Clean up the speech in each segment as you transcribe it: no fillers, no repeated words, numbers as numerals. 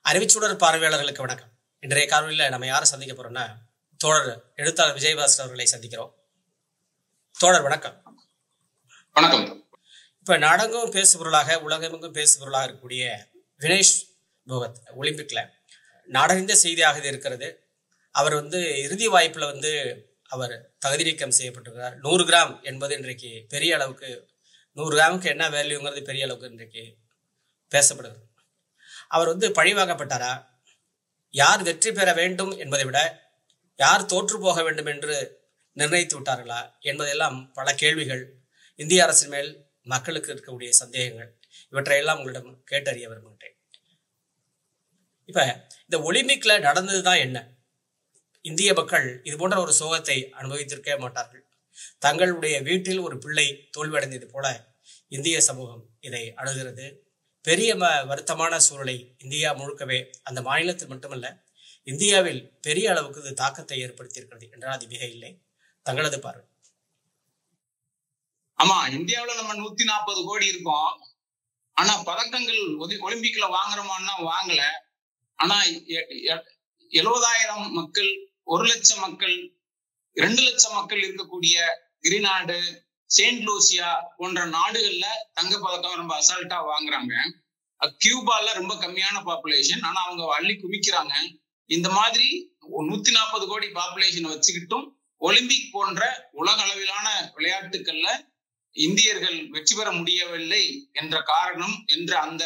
அறிவிச்சுடர் பார்வையாளர்களுக்கு வணக்கம். இன்றைய காணொலியில் நம்ம யாரை சந்திக்க போறோம்னா, தோழர் எழுத்தாளர் விஜயபாஸ்கர் அவர்களை சந்திக்கிறோம். தோழர் வணக்கம். வணக்கம். இப்ப நாடெங்கும் பேசுபொருளாக உலகமெங்கும் பேசுபொருளாக இருக்கக்கூடிய வினேஷ் போகத் ஒலிம்பிக்ல நாடறிந்த செய்தியாக இது இருக்கிறது. அவர் இறுதி வாய்ப்புல அவர் தகுதி நீக்கம் செய்யப்பட்டிருக்கிறார். 100 கிராம் என்பது இன்றைக்கு பெரிய அளவுக்கு, 100 கிராமுக்கு என்ன வேல்யூங்கிறது பெரிய அளவுக்கு இன்றைக்கு பேசப்படுகிறது. அவர் பழிவாங்கப்பட்டாரா, யார் வெற்றி பெற வேண்டும் என்பதை விட யார் தோற்று போக வேண்டும் என்று நிர்ணயித்து விட்டார்களா என்பதெல்லாம் பல கேள்விகள், இந்திய அரசின் மேல் மக்களுக்கு இருக்கக்கூடிய சந்தேகங்கள், இவற்றையெல்லாம் உங்களிடம் கேட்டறிய விரும்புகின்றேன். இப்ப இந்த ஒலிம்பிக்ல நடந்ததுதான் என்ன? இந்திய மக்கள் இது போன்ற ஒரு சோகத்தை அனுபவித்திருக்க மாட்டார்கள். தங்களுடைய வீட்டில் ஒரு பிள்ளை தோல்வியடைந்தது போல இந்திய சமூகம் இதை அணுகிறது. பெரிய வருத்தமான சூழலை இந்தியா முழுக்கவே, அந்த மாநிலத்தில் மட்டுமல்ல இந்தியாவில் பெரிய அளவுக்கு இது தாக்கத்தை ஏற்படுத்தியிருக்கிறது என்றால் அது மிக இல்லை. தங்களது பார்வை. ஆமா, இந்தியாவில நம்ம 140 கோடி இருக்கோம். ஆனா பதக்கங்கள் ஒலிம்பிக்ல வாங்குறோமான்னா வாங்கல. ஆனா 70,000 மக்கள், 1 லட்சம் மக்கள், 2 லட்சம் மக்கள் இருக்கக்கூடிய கிரீனாடு, செயின்ட் லூசியா போன்ற நாடுகள்ல தங்க பதக்கம் ரொம்ப அசால்ட்டா வாங்குறாங்க. கியூபால ரொம்ப கம்மியான பாப்புலேஷன், ஆனா அவங்க அள்ளி குவிக்கிறாங்க. இந்த மாதிரி 140 கோடி பாப்புலேஷன் வச்சுக்கிட்டும் ஒலிம்பிக் போன்ற உலக அளவிலான விளையாட்டுகள்ல இந்தியர்கள் வெற்றி பெற முடியவில்லை என்ற காரணம், என்ற அந்த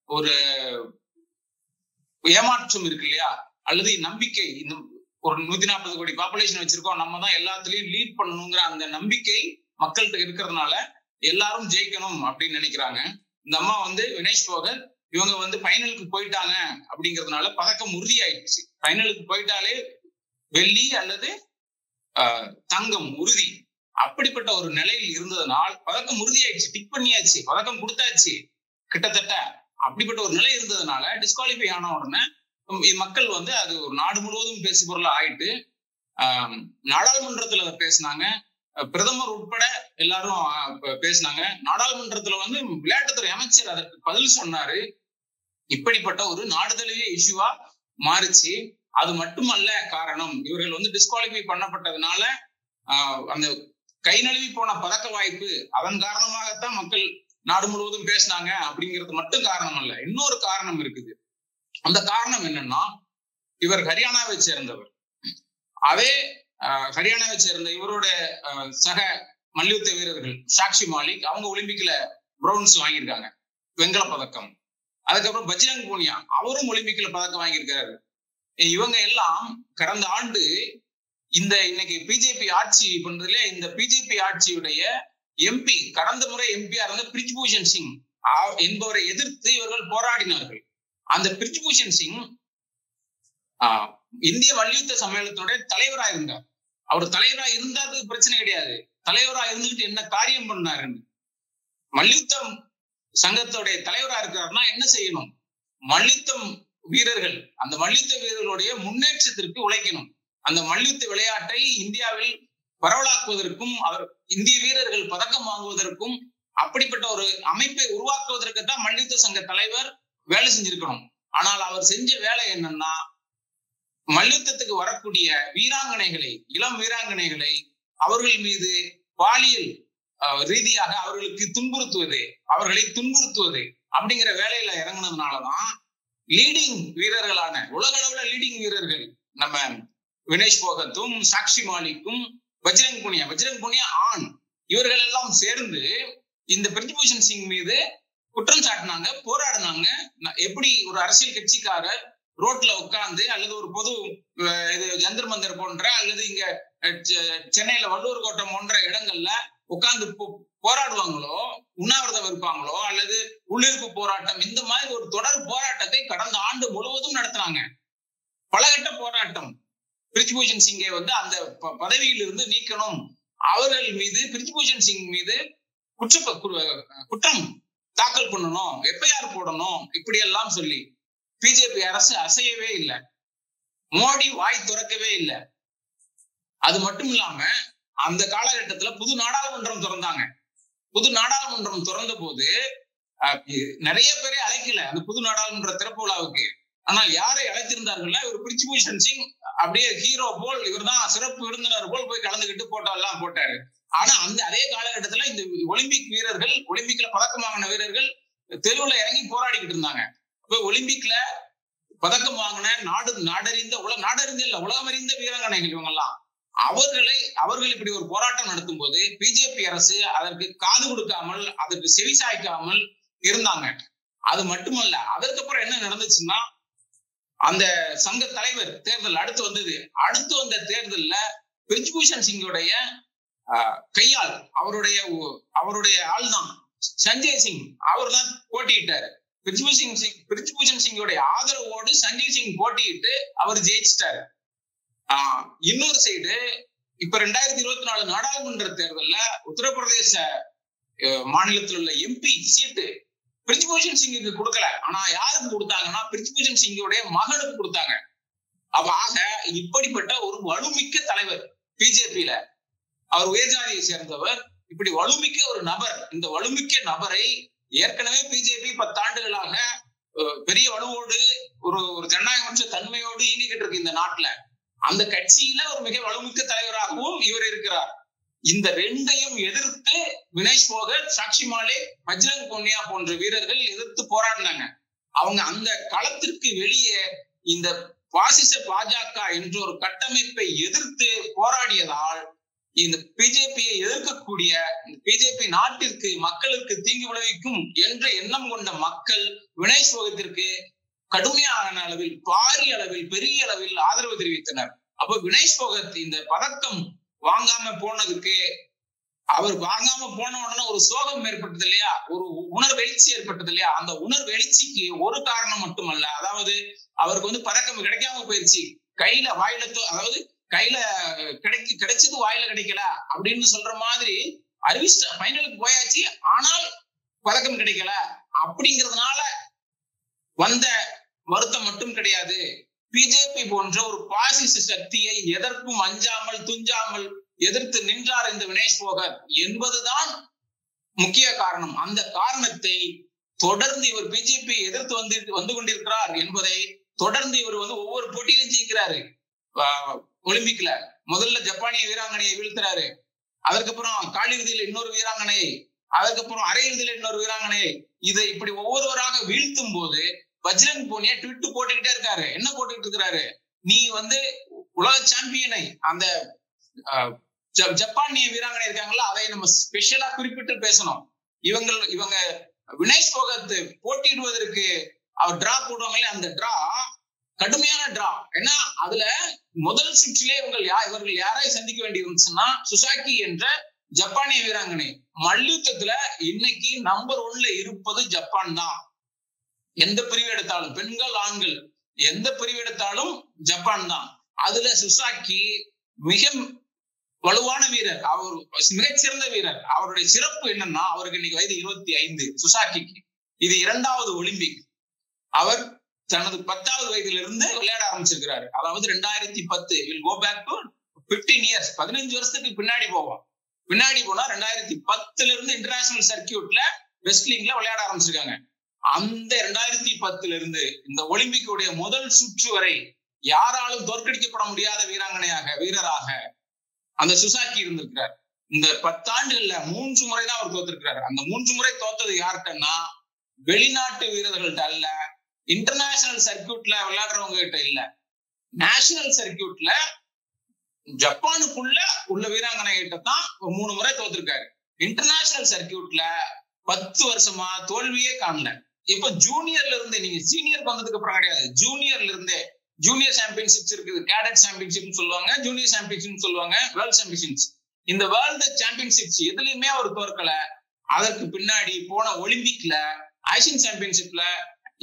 ஒரு ஏமாற்றம் இருக்கு இல்லையா, அல்லது நம்பிக்கை. இந்த ஒரு 140 கோடி பாப்புலேஷன் வச்சிருக்கோம், நம்ம தான் எல்லாத்துலயும் லீட் பண்ணணுங்கிற அந்த நம்பிக்கை மக்கள்கிட்ட இருக்கிறதுனால எல்லாரும் ஜெயிக்கணும் அப்படின்னு நினைக்கிறாங்க. இந்த அம்மா வினேஷ் போகத் இவங்க ஃபைனலுக்கு போயிட்டாங்க அப்படிங்கிறதுனால பதக்கம் உறுதி ஆயிடுச்சு. ஃபைனலுக்கு போயிட்டாலே வெள்ளி அல்லது தங்கம் உறுதி. அப்படிப்பட்ட ஒரு நிலையில் இருந்ததுனால் பதக்கம் உறுதி ஆயிடுச்சு, டிக் பண்ணியாச்சு, பதக்கம் கொடுத்தாச்சு கிட்டத்தட்ட. அப்படிப்பட்ட ஒரு நிலை இருந்ததுனால டிஸ்குவாலிஃபை ஆன உடனே மக்கள் அது ஒரு நாடு முழுவதும் பேசு பொருளா ஆயிட்டு நாடாளுமன்றத்துல அதை பேசினாங்க. பிரதமர் உட்பட எல்லாரும் பேசினாங்க. நாடாளுமன்றத்துல விளையாட்டுத்துறை அமைச்சர் அதற்கு பதில் சொன்னாரு. இப்படிப்பட்ட ஒரு நாடு தழுவிய இஷ்யூவா மாறிச்சு. அது மட்டுமல்ல காரணம், இவர்கள் டிஸ்குவாலிஃபை பண்ணப்பட்டதுனால அந்த கை நழுவி போன பதக்க வாய்ப்பு, அதன் காரணமாகத்தான் மக்கள் நாடு முழுவதும் பேசினாங்க அப்படிங்கிறது மட்டும் காரணம் அல்ல. இன்னொரு காரணம் இருக்குது. அந்த காரணம் என்னன்னா, இவர் ஹரியானாவை சேர்ந்தவர். அதே ஹரியானாவை சேர்ந்த இவரோட சக மல்யுத்த வீரர்கள் சாக்ஷி மாலிக், அவங்க ஒலிம்பிக்ல பிரான்ஸ் வாங்கியிருக்காங்க, வெண்கல பதக்கம். அதுக்கப்புறம் பஜ்ரங் பூனியா, அவரும் ஒலிம்பிக்ல பதக்கம் வாங்கியிருக்காரு. இவங்க எல்லாம் கடந்த ஆண்டு இன்னைக்கு பிஜேபி ஆட்சி பண்றதுல, இந்த பிஜேபி ஆட்சியுடைய எம்பி, கடந்த முறை எம்பியா இருந்த பிரிஜ்பூஷன் சிங் என்பவரை எதிர்த்து இவர்கள் போராடினார்கள். அந்த பிரிஜ்பூஷன் சிங் இந்திய மல்யுத்த சம்மேளனத்துடைய தலைவரா இருந்தார். அவர் தலைவரா இருந்தாது பிரச்சனை கிடையாது, தலைவரா இருந்துகிட்டு என்ன காரியம் பண்ணாருன்னு. மல்யுத்தம் சங்கத்துடைய தலைவரா இருக்கிறாருன்னா என்ன செய்யணும்? மல்யுத்தம் வீரர்கள், அந்த மல்யுத்த வீரர்களுடைய முன்னேற்றத்திற்கு உழைக்கணும். அந்த மல்யுத்த விளையாட்டை இந்தியாவில் பரவலாக்குவதற்கும், அவர் இந்திய வீரர்கள் பதக்கம் வாங்குவதற்கும், அப்படிப்பட்ட ஒரு அமைப்பை உருவாக்குவதற்கு தான் மல்யுத்த சங்க தலைவர் வேலை செஞ்சிருக்கணும். ஆனால் அவர் செஞ்ச வேலை என்னன்னா, மல்யுத்தத்துக்கு வரக்கூடிய வீராங்கனைகளை, இளம் வீராங்கனைகளை அவர்கள் மீது பாலியல் ரீதியாக அவர்களுக்கு அவர்களை துன்புறுத்துவது அப்படிங்கிற வேலையில இறங்கினதுனாலதான் லீடிங் வீரர்களான, உலக அளவுல லீடிங் வீரர்கள் நம்ம வினேஷ் போகத்தும் சாக்ஷி மாலிக்கும் பஜ்ரங் புனியா ஆண், இவர்கள் எல்லாம் சேர்ந்து இந்த பிரிஜ்பூஷன் சிங் மீது குற்றம் சாட்டினாங்க, போராடினாங்க. எப்படி ஒரு அரசியல் கட்சிக்காரர் ரோட்ல உட்கார்ந்து, அல்லது ஒரு பொது ஜந்தர் மந்தர் போன்ற, அல்லது இங்க சென்னையில வள்ளுவர் கோட்டம் போன்ற இடங்கள்ல உட்கார்ந்து போராடுவாங்களோ, உண்ணாவிரதம் இருப்பாங்களோ, அல்லது உள்ளிருப்பு போராட்டம், இந்த மாதிரி ஒரு தொடர் போராட்டத்தை கடந்த ஆண்டு முழுவதும் நடத்தினாங்க. பலகட்ட போராட்டம். பிரிஜ்பூஷன் சிங்கை அந்த பதவியில் இருந்து நீக்கணும், அவர்கள் மீது, பிரிஜ்பூஷன் சிங் மீது குற்றம் தாக்கல் பண்ணணும், எஃப்ஐஆர் போடணும், இப்படி எல்லாம் சொல்லி பிஜேபி அரசு அசையவே இல்லை. மோடி வாய் திறக்கவே இல்லை. அது மட்டும் இல்லாம அந்த காலகட்டத்துல புது நாடாளுமன்றம் திறந்தாங்க. புது நாடாளுமன்றம் திறந்த போது நிறைய பேரை அழைக்கல அந்த புது நாடாளுமன்ற திறப்பு விழாவுக்கு. ஆனால் யாரை அழைத்திருந்தார்கள், இவர் பிரிஜ்பூஷன் சிங் அப்படியே ஹீரோ போல், இவர் தான் சிறப்பு விருந்தினர் போல் போய் கலந்துகிட்டு போட்டோ எல்லாம் போட்டாரு. ஆனா அதே காலகட்டத்துல இந்த ஒலிம்பிக் வீரர்கள், ஒலிம்பிக்ல பதக்கம் வாங்கின வீரர்கள் தெருவுல இறங்கி போராடிக்கிட்டு இருந்தாங்க. இப்ப ஒலிம்பிக்ல பதக்கம் வாங்கின நாடறிந்த உலகமறிந்த வீராங்கனைகள் இவங்க எல்லாம், அவர்கள் இப்படி ஒரு போராட்டம் நடத்தும் போது பிஜேபி அரசு அதற்கு காது கொடுக்காமல், அதற்கு செவி சாய்க்காமல் இருந்தாங்க. அது மட்டுமல்ல, அதற்கப்புறம் என்ன நடந்துச்சுன்னா, அந்த சங்க தலைவர் தேர்தல் அடுத்து வந்த தேர்தல்ல பிரிஜ்பூஷன் சிங்கோடைய கையால் அவருடைய ஆள் தான் சஞ்சய் சிங், அவர் தான் போட்டியிட்டாரு. பிரிஜ்பூஷன் சிங்கோடைய ஆதரவோடு சஞ்சய் சிங் போட்டியிட்டு அவர் ஜெயிச்சிட்டாரு. இன்னொரு சைடு இப்ப 2024 நாடாளுமன்ற தேர்தல்ல உத்தரப்பிரதேச மாநிலத்தில் உள்ள எம்பி சீட்டு பிரிஜ்பூஷன் சிங்குக்கு கொடுக்கல. ஆனா யாருக்கு கொடுத்தாங்கன்னா பிரிஜ்பூஷன் சிங்கோடைய மகனுக்கு கொடுத்தாங்க. ஆக இப்படிப்பட்ட ஒரு வலுமிக்க தலைவர் பிஜேபியில, அவர் உயர்ஜாதியை சேர்ந்தவர், இப்படி வலுமிக்க ஒரு நபர், இந்த வலுமிக்க நபரை ஏற்கனவே பிஜேபி 10 ஆண்டுகளாக பெரிய வலுவோடு ஒரு ஜனநாயகமற்ற தன்மையோடு இயங்கிக்கிட்டு இருக்கு இந்த நாட்டுல. அந்த கட்சியில ஒரு மிக வலுமிக்க தலைவராகவும் இவர் இருக்கிறார். இந்த ரெண்டையும் எதிர்த்து வினேஷ் போகத், சாக்ஷி மாலிக், பஜ்ரங் புனியா போன்ற வீரர்கள் எதிர்த்து போராடினாங்க. அவங்க அந்த களத்திற்கு வெளியே இந்த பாசிச பாஜக என்ற ஒரு கட்டமைப்பை எதிர்த்து போராடியதால் இந்த பிஜேபியை எதிர்க்கக்கூடிய, பிஜேபி நாட்டிற்கு மக்களுக்கு தீங்கு விளைவிக்கும் என்ற எண்ணம் கொண்ட மக்கள் வினேஷ் போகத்திற்கு கடுமையான அளவில், பாரிய அளவில், பெரிய அளவில் ஆதரவு தெரிவித்தனர். அப்ப வினேஷ் போகத் இந்த பதக்கம் வாங்காம போனதுக்கு, அவர் வாங்காம போன உடனே ஒரு சோகம் ஏற்பட்டது இல்லையா, ஒரு உணர்வெழுச்சி ஏற்பட்டது இல்லையா, அந்த உணர்வெழுச்சிக்கு ஒரு காரணம் மட்டுமல்ல, அதாவது அவருக்கு பதக்கம் கிடைக்காம போயிருச்சு, கையில கிடைச்சது வாயில கிடைக்கல அப்படின்னு சொல்ற மாதிரி அறிவிச்சிட்ட, ஃபைனலுக்கு போயாச்சு, ஆனால் பதக்கம் கிடைக்கல அப்படிங்கிறதுனால வந்த வருத்தம் மட்டும் கிடையாது. பிஜேபி போன்ற ஒரு பாசிச சக்தியை எதற்கும் அஞ்சாமல் துஞ்சாமல் எதிர்த்து நின்றார் இந்த வினேஷ் போகத் என்பதுதான் முக்கிய காரணம். அந்த காரணத்தை தொடர்ந்து இவர் பிஜேபி எதிர்த்து வந்து கொண்டிருக்கிறார் என்பதை தொடர்ந்து இவர் ஒவ்வொரு போட்டியிலும் ஜெயிக்கிறாரு. ஒலிம்பிக்ல முதல்ல ஜப்பானிய வீராங்கனையை வீழ்த்துறாரு, அதற்கப்புறம் காலிறுதியில இன்னொரு வீராங்கனை, அதுக்கப்புறம் அரையிறுதியில இன்னொரு வீராங்கனை. இதை இப்படி ஒவ்வொருவராக வீழ்த்தும் போது பஜ்ரங் புனியா ட்விட் போட்டுக்கிட்டே இருக்காரு. என்ன போட்டுக்கிட்டு இருக்கிறாரு, நீ உலக சாம்பியனை, அந்த ஜப்பானிய வீராங்கனை இருக்காங்களா, அதை நம்ம ஸ்பெஷலா குறிப்பிட்டு பேசணும். இவங்க வினேஷ் போகத் போட்டியிடுவதற்கு அவர் டிரா போடுவாங்களே, அந்த டிரா கடுமையான டிரா. ஏன்னா அதுல முதல் சுற்றிலே இவர்கள் யாரை சந்திக்க வேண்டி இருந்துச்சுன்னா, சுசாக்கி என்ற ஜப்பானிய வீராங்கனை. மல்யுத்தத்துல இன்னைக்கு நம்பர் 1ல இருப்பது ஜப்பான் தான். எந்த பிரிவு எடுத்தாலும், பெண்கள் ஆண்கள் எந்த பிரிவு எடுத்தாலும் ஜப்பான் தான். அதுல சுசாக்கி மிக வலுவான வீரர், அவர் மிகச்சிறந்த வீரர். அவருடைய சிறப்பு என்னன்னா, அவருக்கு இன்னைக்கு வயது 25. சுசாக்கிக்கு இது 2வது ஒலிம்பிக். அவர் தனது 10வது வயதிலிருந்து விளையாட ஆரம்பிச்சிருக்கிறாரு. அதாவது 2010 will go back to 15 years, 15 வருஷத்துக்கு பின்னாடி போவோம். பின்னாடி போனா 2010ல இருந்து இன்டர்நேஷனல் சர்க்கியூட்ல ரெஸ்லிங்ல விளையாட ஆரம்பிச்சிருக்காங்க. அந்த 2010ல இருந்து இந்த ஒலிம்பிக்குடைய முதல் சுற்று வரை யாராலும் தோற்கடிக்கப்பட முடியாத வீரராக அந்த சுசாக்கி இருந்திருக்கிறார். இந்த 10 ஆண்டுகள்ல 3 முறை தான் அவர் தோத்திருக்கிறார். அந்த 3 முறை தோத்தது யார்கிட்டன்னா, வெளிநாட்டு வீரர்கள்ட்ட அல்ல, இன்டர்நேஷனல் சர்க்கியூட்ல விளையாடுறவங்க கிட்ட இல்ல, நேஷனல் சர்க்கியூட்ல ஜப்பானுக்குள்ள உள்ள வீராங்கனை கிட்ட தான் 3 முறை தோத்திருக்காரு. இன்டர்நேஷனல் சர்க்கியூட்ல 10 வருஷமா தோல்வியே காணல. இப்ப ஜூனியர்ல இருந்து, நீங்க சீனியருக்கு வந்ததுக்கு அப்புறம் கிடையாது, ஜூனியர்ல இருந்தே ஜூனியர் சாம்பியன்ஷிப்ஸ் இருக்குது, கேடட் சாம்பியன்ஷிப் சொல்லுவாங்க, ஜூனியர் சாம்பியன்ஷிப் சொல்லுவாங்க, வேர்ல்ட் சாம்பியன்ஷிப்ஸ். இந்த வேர்ல்டு சாம்பியன்ஷிப்ஸ் எதுலயுமே அவர் தோற்கல. அதற்கு பின்னாடி போன ஒலிம்பிக்ல, ஆசியன் சாம்பியன்ஷிப்ல,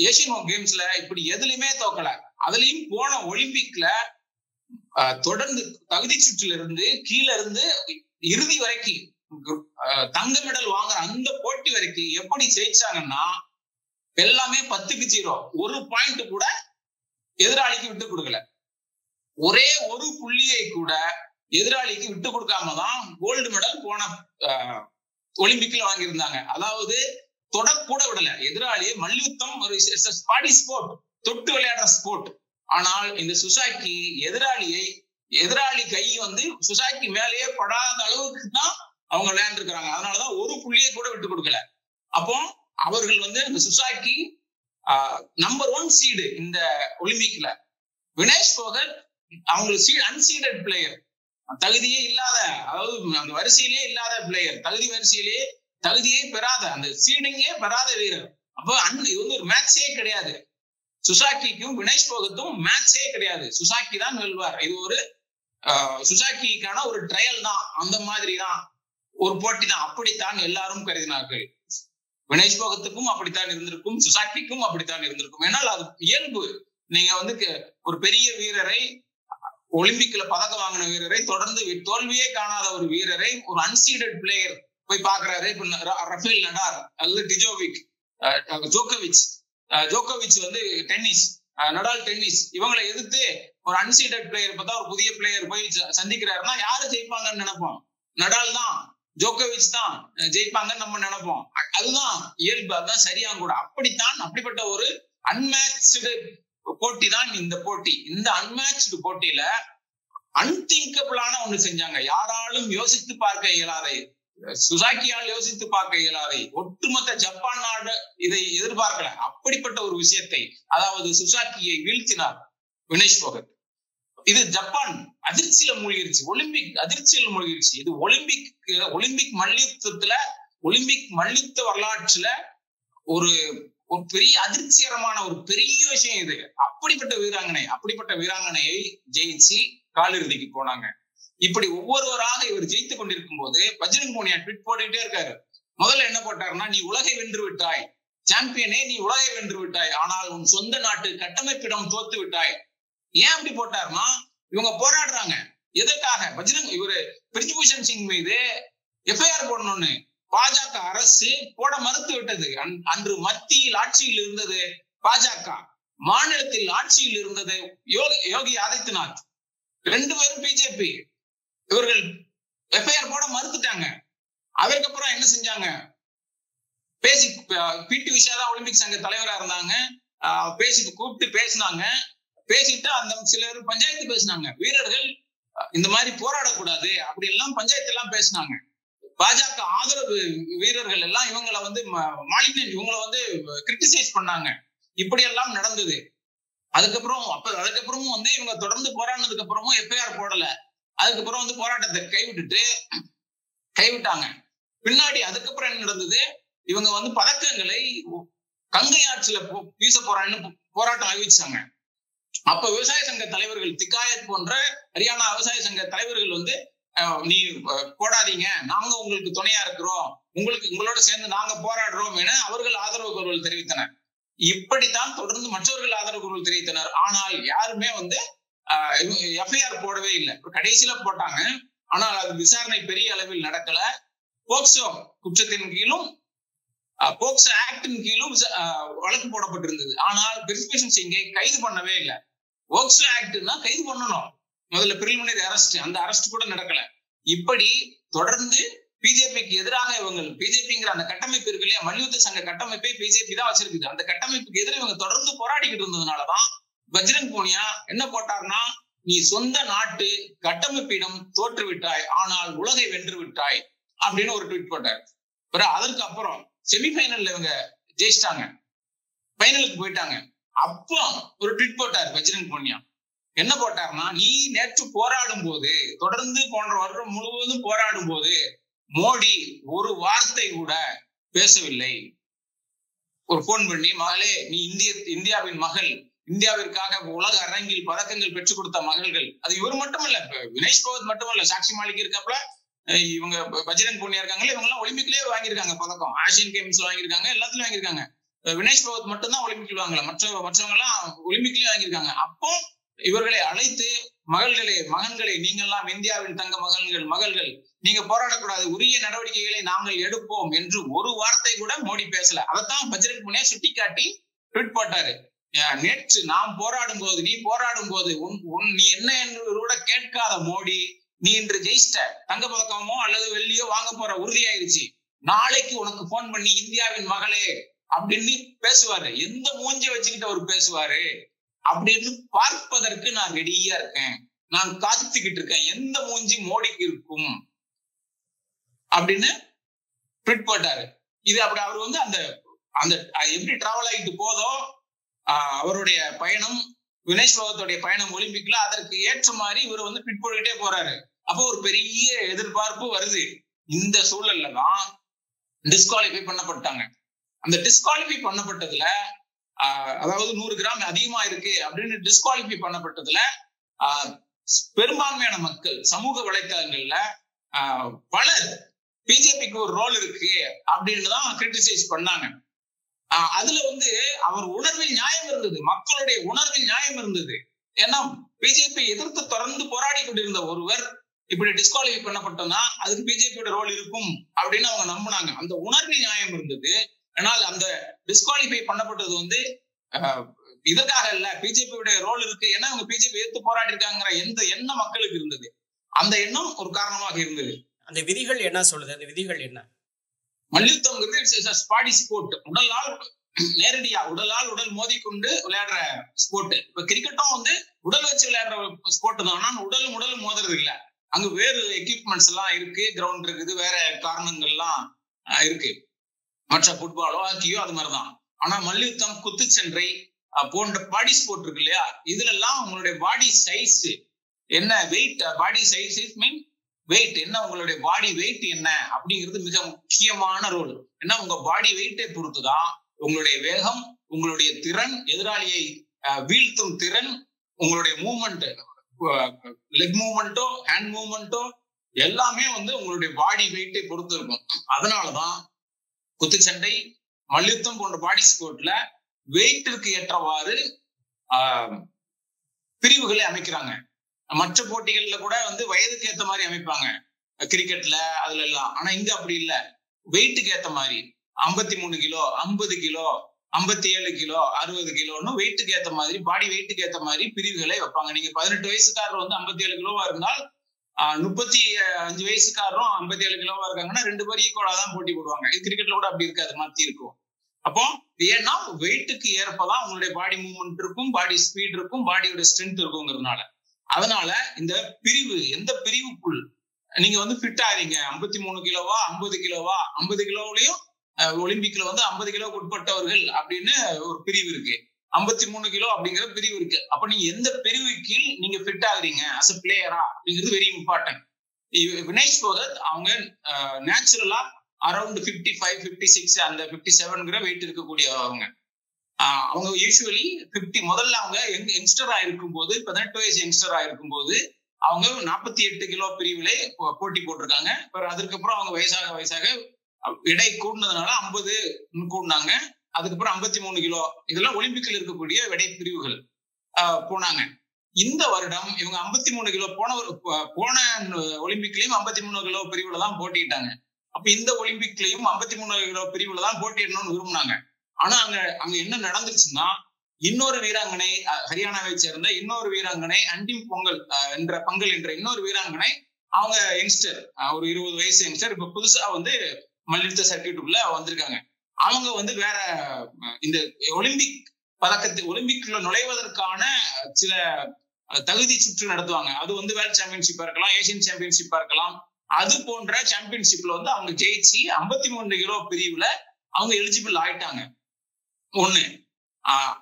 ஏசியன் கேம்ஸ்ல இப்படி எதுலயுமே தோக்கல. அதுலயும் போன ஒலிம்பிக்ல தொடர்ந்து தகுதி சுற்றுல இருந்து கீழே இருந்து இறுதி வரைக்கும் தங்க மெடல் வாங்குற அந்த போட்டி வரைக்கும் எப்படி ஜெயிச்சாங்கன்னா, எல்லாமே 10க்கு 0. ஒரு பாயிண்ட் கூட எதிராளிக்கு விட்டு கொடுக்கல. ஒரே ஒரு புள்ளியை கூட எதிராளிக்கு விட்டு கொடுக்காம தான் கோல்டு மெடல் போன ஒலிம்பிக்ல வாங்கியிருந்தாங்க. அதாவது தொடக்கூட விடல எதிராளி. மல்யுத்தம் ஒரு ஸ்பாடி ஸ்போர்ட், தொட்டு விளையாடுற ஸ்போர்ட். ஆனால் இந்த சுசாக்கி எதிராளி கை வந்து சுசாக்கி மேலேயே படாத அளவுக்கு தான் அவங்க விளையாண்டுருக்காங்க. அதனாலதான் ஒரு புள்ளியை கூட விட்டு கொடுக்கல. அப்போ அவர்கள் வந்து இந்த சுசாக்கி நம்பர் 1 சீடு இந்த ஒலிம்பிக்ல. வினேஷ் போகத் அவங்களுக்கு அன்சீடட் பிளேயர், தகுதியே இல்லாத, அதாவது அந்த வரிசையிலேயே இல்லாத பிளேயர், தகுதியே பெறாத, அந்த சீடிங்கே பெறாத வீரர். அப்போ இது வந்து ஒரு மேட்சே கிடையாது. சுசாக்கிக்கும் வினேஷ் போகத்தும் மேட்சே கிடையாது. சுசாக்கி தான் வெல்வார். இது ஒரு சுசாக்கிக்கான ஒரு ட்ரையல் தான், அந்த மாதிரி தான் ஒரு போட்டி தான். அப்படித்தான் எல்லாரும் கருதினார்கள். வினேஷ் போகத்துக்கும் அப்படித்தான் இருந்திருக்கும், சுசாக்கிக்கும் அப்படித்தான் இருந்திருக்கும். ஏன்னால் அது இயல்பு. நீங்க வந்து ஒரு பெரிய வீரரை, ஒலிம்பிக்ல பதக்கம் வாங்கின வீரரை, தொடர்ந்து தோல்வியே காணாத ஒரு வீரரை, ஒரு அன்சீடட் பிளேயர் போய் பாக்குறாரு. இப்ப ரஃபேல் நடால் அல்லது ஜோகோவிச் வந்து டென்னிஸ், நடால் டென்னிஸ், இவங்களை எதிர்த்து ஒரு அன்சீடட் பிளேயர் பார்த்தா ஒரு புதிய பிளேயர் போய் சந்திக்கிறாருன்னா யாரு ஜெயிப்பாங்கன்னு நினைப்போம்? நடால் தான், ஜோகோவிச் தான் ஜெயிப்பாங்கன்னு நம்ம நினைப்போம். அதுதான் இயல்பு, அதுதான் சரியா கூட. அப்படிப்பட்ட ஒரு அன்மேட்ச்டு போட்டி தான் இந்த போட்டி. இந்த அன்மேட்ச்டு போட்டியில அன்திங்கபிளான ஒண்ணு செஞ்சாங்க. யாராலும் யோசித்து பார்க்க இயலாதை, சுசாக்கியால் யோசித்து பார்க்க இயலாதை, ஒட்டுமொத்த ஜப்பான் நாடு இதை எதிர்பார்க்கல. அப்படிப்பட்ட ஒரு விஷயத்தை, அதாவது சுசாக்கியை வீழ்த்தினார் வினேஷ் போகத். இது ஜப்பான் அதிர்ச்சியில மூழ்கிருச்சு, ஒலிம்பிக் அதிர்ச்சியில் மூழ்கிருச்சு. இது ஒலிம்பிக் மல்யுத்தத்துல, ஒலிம்பிக் மல்யுத்த வரலாற்றுல ஒரு பெரிய அதிர்ச்சிகரமான ஒரு பெரிய விஷயம் இது. அப்படிப்பட்ட வீராங்கனையை ஜெயிச்சு காலிறுதிக்கு போனாங்க. இப்படி ஒவ்வொருவராக இவர் ஜெயித்து கொண்டிருக்கும் போது பஜ்ரங் பூனியா ட்வீட் போட்டுக்கிட்டே இருக்காரு. முதல்ல என்ன போட்டாருன்னா, நீ உலகை வென்று விட்டாய், சாம்பியனே நீ உலகை வென்று விட்டாய், ஆனால் உன் சொந்த நாட்டு கட்டமைப்பிடம் தோத்து விட்டாய். ஏன் அப்படி போட்டாருன்னா, இவங்க போராடுறாங்க எதற்காக? இவரு பிரிஜ்பூஷன் சிங் மீது எஃப்ஐஆர் போடணும்னு பாஜக அரசு போட மறுத்து விட்டது. அன்று மத்தியில் ஆட்சியில் இருந்தது பாஜக, மாநிலத்தில் ஆட்சியில் இருந்தது யோகி ஆதித்யநாத், 2 பேரும் பிஜேபி. இவர்கள் எஃப்ஐஆர் போட மறுத்துட்டாங்க. அதற்கப்புறம் என்ன செஞ்சாங்க? பிடி உஷா தான் ஒலிம்பிக் சங்க தலைவரா இருந்தாங்க. கூப்பிட்டு பேசினாங்க. பேசிட்டு அந்த சிலர் பஞ்சாயத்து பேசினாங்க. வீரர்கள் இந்த மாதிரி போராடக்கூடாது அப்படி எல்லாம் பஞ்சாயத்து எல்லாம் பேசினாங்க. பாஜக ஆதரவு வீரர்கள் எல்லாம் இவங்களை வந்து இவங்களை வந்து கிரிட்டிசைஸ் பண்ணாங்க. இப்படி எல்லாம் நடந்தது. அதுக்கப்புறமும் வந்து இவங்க தொடர்ந்து போராடினதுக்கு அப்புறமும் எஃப்ஐஆர் போடல. அதுக்கப்புறம் வந்து போராட்டத்தை கைவிட்டாங்க. பின்னாடி அதுக்கப்புறம் என்ன நடந்தது? இவங்க வந்து பதக்கங்களை கங்கை ஆற்றில வீச போறான்னு போராட்டம் அறிவிச்சாங்க. அப்ப விவசாய சங்க தலைவர்கள், திகாயத் போன்ற ஹரியானா விவசாய சங்க தலைவர்கள் வந்து, நீ போடாதீங்க, நாங்க உங்களுக்கு துணையா இருக்கிறோம், உங்களோட சேர்ந்து நாங்க போராடுறோம் என அவர்கள் ஆதரவு குரல் தெரிவித்தனர். இப்படித்தான் தொடர்ந்து மற்றவர்கள் ஆதரவு குரல் தெரிவித்தனர். ஆனால் யாருமே வந்து எஃப்ஐஆர் போடவே இல்லை. கடைசியில போட்டாங்க. ஆனால் அது விசாரணை பெரிய அளவில் நடக்கல. போக்சோ குற்றத்தின் கீழும், போக்சோ ஆக்டின் கீழும் வழக்கு போடப்பட்டிருந்தது. ஆனால் பிரிஜ்பூஷன் சிங்கை கைது பண்ணவே இல்லை. போக்சோ ஆக்ட்னா கைது பண்ணணும், முதல்ல பிரிலிமினரி அரெஸ்ட், அந்த அரெஸ்ட் கூட நடக்கல. இப்படி தொடர்ந்து பிஜேபிக்கு எதிராக பிஜேபிங்கிற அந்த கட்டமைப்பு இருக்கு இல்லையா, மல்யுத்த சங்க கட்டமைப்பை பிஜேபி தான் வச்சிருக்குது. அந்த கட்டமைப்புக்கு எதிராக இவங்க தொடர்ந்து போராடிக்கிட்டு இருந்ததுனாலதான் பஜ்ரங் பூனியா என்ன போட்டார்னா, நீ சொந்த நாட்டு கட்டமைப்பிடம் தோற்று விட்டாய், ஆனால் உலகை வென்று விட்டாய் அப்படின்னு ஒரு ட்வீட் போட்டார். அதற்கு அப்புறம் செமிஃபைனல்ல இவங்க ஜெயிச்சிட்டாங்க, ஃபைனலுக்கு போயிட்டாங்க. அப்போ ஒரு ட்வீட் போட்டார் பஜ்ரங் பூனியா. என்ன போட்டார்னா, நீ நேற்று போராடும் போது, தொடர்ந்து போன்ற வருடம் முழுவதும் போராடும் போது மோடி ஒரு வார்த்தை கூட பேசவில்லை. ஒரு போன் பண்ணி, மகளே நீ இந்தியாவின் மகள், இந்தியாவிற்காக உலக அரங்கில் பதக்கங்கள் பெற்றுக் கொடுத்த மகள்கள். அது இவர் மட்டுமல்ல, வினேஷ் போகத் மட்டுமல்ல, சாக்ஷி மாலிக் இருக்கப்பல இவங்க பஜ்ரங் பூனியா இருக்காங்களே, இவங்க எல்லாம் ஒலிம்பிக்லயே வாங்கியிருக்காங்க பதக்கம், ஆசியன் கேம்ஸ்ல வாங்கியிருக்காங்க, எல்லாத்துலயும் வாங்கியிருக்காங்க. வினேஷ் போகத் மட்டும்தான் ஒலிம்பிக்ல வாங்கல, மற்றவங்க எல்லாம் ஒலிம்பிக்லயே வாங்கியிருக்காங்க. அப்போ இவர்களை அழைத்து, மகன்களை நீங்கெல்லாம் இந்தியாவின் தங்க மகள்கள், நீங்க போராடக்கூடாது, உரிய நடவடிக்கைகளை நாங்கள் எடுப்போம் என்று ஒரு வார்த்தை கூட மோடி பேசல. அதைத்தான் பஜ்ரங் பூனியா சுட்டி காட்டி ட்வீட் போட்டாரு. நேற்று நாம் போராடும் போது, நீ போராடும் போது நீ என்ன என்று கூட கேட்காத மோடி, நீ இன்று ஜெயிச்சிட்ட, தங்க பதக்கமோ அல்லது வெள்ளியோ வாங்க போற உறுதியாயிருச்சு. நாளைக்கு உனக்கு போன் பண்ணி, இந்தியாவின் மகளே அப்படின்னு பேசுவாரு. எந்த மூஞ்ச வச்சுக்கிட்டு அவர் பேசுவாரு அப்படின்னு பார்ப்பதற்கு நான் ரெடியா இருக்கேன், நான் காத்துக்கிட்டு இருக்கேன், எந்த மூஞ்சி மோடிக்கு இருக்கும் அப்படின்னு ட்வீட் போட்டாரு. இது அப்படி அவர் வந்து அந்த அந்த எப்படி டிராவல் ஆகிட்டு போதோ அவருடைய பயணம், வினேஷ் போகத்துடைய பயணம் ஒலிம்பிக்ல அதற்கு ஏற்ற மாதிரி இவர் வந்து ட்வீட் போட்டுக்கிட்டே போறாரு. அப்போ ஒரு பெரிய எதிர்பார்ப்பு வருது. இந்த சூழல்ல தான் டிஸ்குவாலிஃபை பண்ணப்பட்டாங்க. அந்த டிஸ்குவாலிஃபை பண்ணப்பட்டதுல அதாவது 100 கிராம் அதிகமா இருக்கு அப்படின்னு டிஸ்குவாலிஃபை பண்ணப்பட்டதுல பெரும்பான்மையான மக்கள் சமூக வலைத்தளங்கள்ல பலர் பிஜேபிக்கு ஒரு ரோல் இருக்கு அப்படின்னு தான் கிரிட்டிசைஸ் பண்ணாங்க. அதுல வந்து அவர் உணர்வில் நியாயம் இருந்தது, மக்களுடைய உணர்வில் நியாயம் இருந்தது. ஏன்னா பிஜேபி எதிர்த்து தொடர்ந்து போராடி கொண்டிருந்த ஒருவர் இப்படி டிஸ்குவாலிஃபை பண்ணப்பட்டோம்னா அதுக்கு பிஜேபியோட ரோல் இருக்கும் அப்படின்னு அவங்க நம்பினாங்க. அந்த உணர்வில் நியாயம் இருந்தது. ஆனால் அந்த டிஸ்குவாலிஃபை பண்ணப்பட்டது வந்து இதற்காக இல்ல, பிஜேபியோட ரோல் இருக்கு, ஏன்னா அவங்க பிஜேபி எதிர்த்து போராடி இருக்காங்கிற எந்த எண்ணம் மக்களுக்கு இருந்தது. அந்த எண்ணம் ஒரு காரணமாக இருந்தது. அந்த விதிகள் என்ன சொல்லுது? அந்த விதிகள் என்ன? மல்யுத்தம்ங்கிறது ஸ்பாடி ஸ்போர்ட், உடலால் நேரடியா உடலால் உடல் மோதி கொண்டு விளையாடுற ஸ்போர்ட். இப்ப கிரிக்கெட்டும் வந்து உடல் வச்சு விளையாடுற ஸ்போர்ட் தான், ஆனா உடல் மோதுறது இல்ல. அங்க வேறு எக்யூப்மெண்ட்ஸ் எல்லாம் இருக்கு, கிரவுண்ட் இருக்குது, வேற காரணங்கள்லாம் இருக்கு. மற்ற ஃபுட்பாலோ ஹாக்கியோ அது மாதிரிதான். ஆனா மல்யுத்தம், குத்துச்சண்டை போன்ற பாடி ஸ்போர்ட் இருக்கு இல்லையா, இதுல எல்லாம் உங்களுடைய பாடி சைஸ் என்ன, வெயிட், பாடி சைஸ் மீன் வெயிட் என்ன, உங்களுடைய பாடி வெயிட் என்ன அப்படிங்கிறது மிக முக்கியமான ரோல். ஏன்னா உங்க பாடி வெயிட்டை பொறுத்துதான் உங்களுடைய வேகம், உங்களுடைய திறன், எதிராளியை வீழ்த்தும் திறன், உங்களுடைய மூவ்மெண்ட், லெக் மூவ்மெண்ட்டோ ஹேண்ட் மூவ்மெண்ட்டோ எல்லாமே வந்து உங்களுடைய பாடி வெயிட்டை பொறுத்து இருக்கும். அதனாலதான் குத்துச்சண்டை, மல்யுத்தம் போன்ற பாடி ஸ்போர்ட்ல வெயிட்டிற்கு ஏற்றவாறு பிரிவுகளை அமைக்கிறாங்க. மற்ற போட்டிகள்ல கூட வந்து வயதுக்கு ஏற்ற மாதிரி அமைப்பாங்க, கிரிக்கெட்ல அதுல எல்லாம். ஆனா இங்க அப்படி இல்ல, வெயிட்டுக்கு ஏற்ற மாதிரி 53 கிலோ, 50 கிலோ, 57 கிலோ, 60 கிலோன்னு வெயிட்டுக்கு ஏற்ற மாதிரி, பாடி வெயிட்டுக்கு ஏற்ற மாதிரி பிரிவுகளை வைப்பாங்க. நீங்க 18 வயசுக்காரர் வந்து 57 கிலோவா இருந்தால் 35 வயசுக்காரரும் 57 கிலோவா இருக்காங்கன்னா 2 பேரும் ஈக்குவலா தான் போட்டி போடுவாங்க. இது கிரிக்கெட்ல கூட அப்படி இருக்காது, மாத்தி இருக்கும். அப்போ ஏன்னா வெயிட்டுக்கு ஏற்பதான் உங்களுடைய பாடி மூவ்மெண்ட் இருக்கும், பாடி ஸ்பீட் இருக்கும், பாடியோட ஸ்ட்ரென்த் இருக்குங்கிறதுனால. அதனால இந்த பிரிவு, எந்த பிரிவுக்குள் நீங்க வந்து ஃபிட் ஆறீங்க, 53 கிலோவா 50 கிலோவா, 50 கிலோவிலையும் ஒலிம்பிக்ல வந்து 50 கிலோவுக்கு உட்பட்டவர்கள் அப்படின்னு ஒரு பிரிவு இருக்கு, 53 கிலோ அப்படிங்கிற பிரிவு இருக்கு. அப்ப நீங்க எந்த பிரிவு கீழ் நீங்க ஃபிட் ஆகுறீங்க அஸ் அ பிளேயரா அப்படிங்கிறது வெரி இம்பார்ட்டன்ட். வினேஷ் போகத் அவங்க நேச்சுரலா அரௌண்ட் 55, 56 அந்த 57ங்கிற வெயிட் இருக்கக்கூடியவங்க. அவங்க யூஸ்வலி 50 முதல்ல அவங்க யங்ஸ்டரா இருக்கும்போது, 18 வயசு யங்ஸ்டரா இருக்கும்போது அவங்க 48 கிலோ பிரிவிலே போட்டி போட்டிருக்காங்க. அதுக்கப்புறம் அவங்க வயசாக எடை கூடுனதுனால 50 கூடுனாங்க. அதுக்கப்புறம் 53 கிலோ, இதெல்லாம் ஒலிம்பிக்ல இருக்கக்கூடிய எடை பிரிவுகள் போனாங்க. இந்த வருடம் இவங்க 53 கிலோ போன ஒலிம்பிக்லயும் 53 கிலோ பிரிவுல தான் போட்டிட்டாங்க. அப்ப இந்த ஒலிம்பிக்லயும் 53 கிலோ பிரிவுல தான் போட்டிடணும்னு விரும்பினாங்க. ஆனா அங்க என்ன நடந்துருச்சுன்னா, இன்னொரு வீராங்கனை, ஹரியானாவை சேர்ந்த இன்னொரு வீராங்கனை, அண்டிம் பங்கல் என்ற இன்னொரு வீராங்கனை, அவங்க யங்ஸ்டர், ஒரு 20 வயசு யங்ஸ்டர், இப்ப புதுசா வந்து மல்யுத்த சர்க்கியூட்டுக்குள்ள வந்திருக்காங்க. அவங்க வந்து வேற இந்த ஒலிம்பிக்ல நுழைவதற்கான சில தகுதி சுற்று நடத்துவாங்க. அது வந்து வேர்ல்ட் சாம்பியன்ஷிப்பா இருக்கலாம், ஏசியன் சாம்பியன்ஷிப்பா இருக்கலாம். அது போன்ற சாம்பியன்ஷிப்ல வந்து அவங்க ஜெயிச்சு 53 கிலோ பிரிவுல அவங்க எலிஜிபிள் ஆயிட்டாங்க. ஒண்ணு.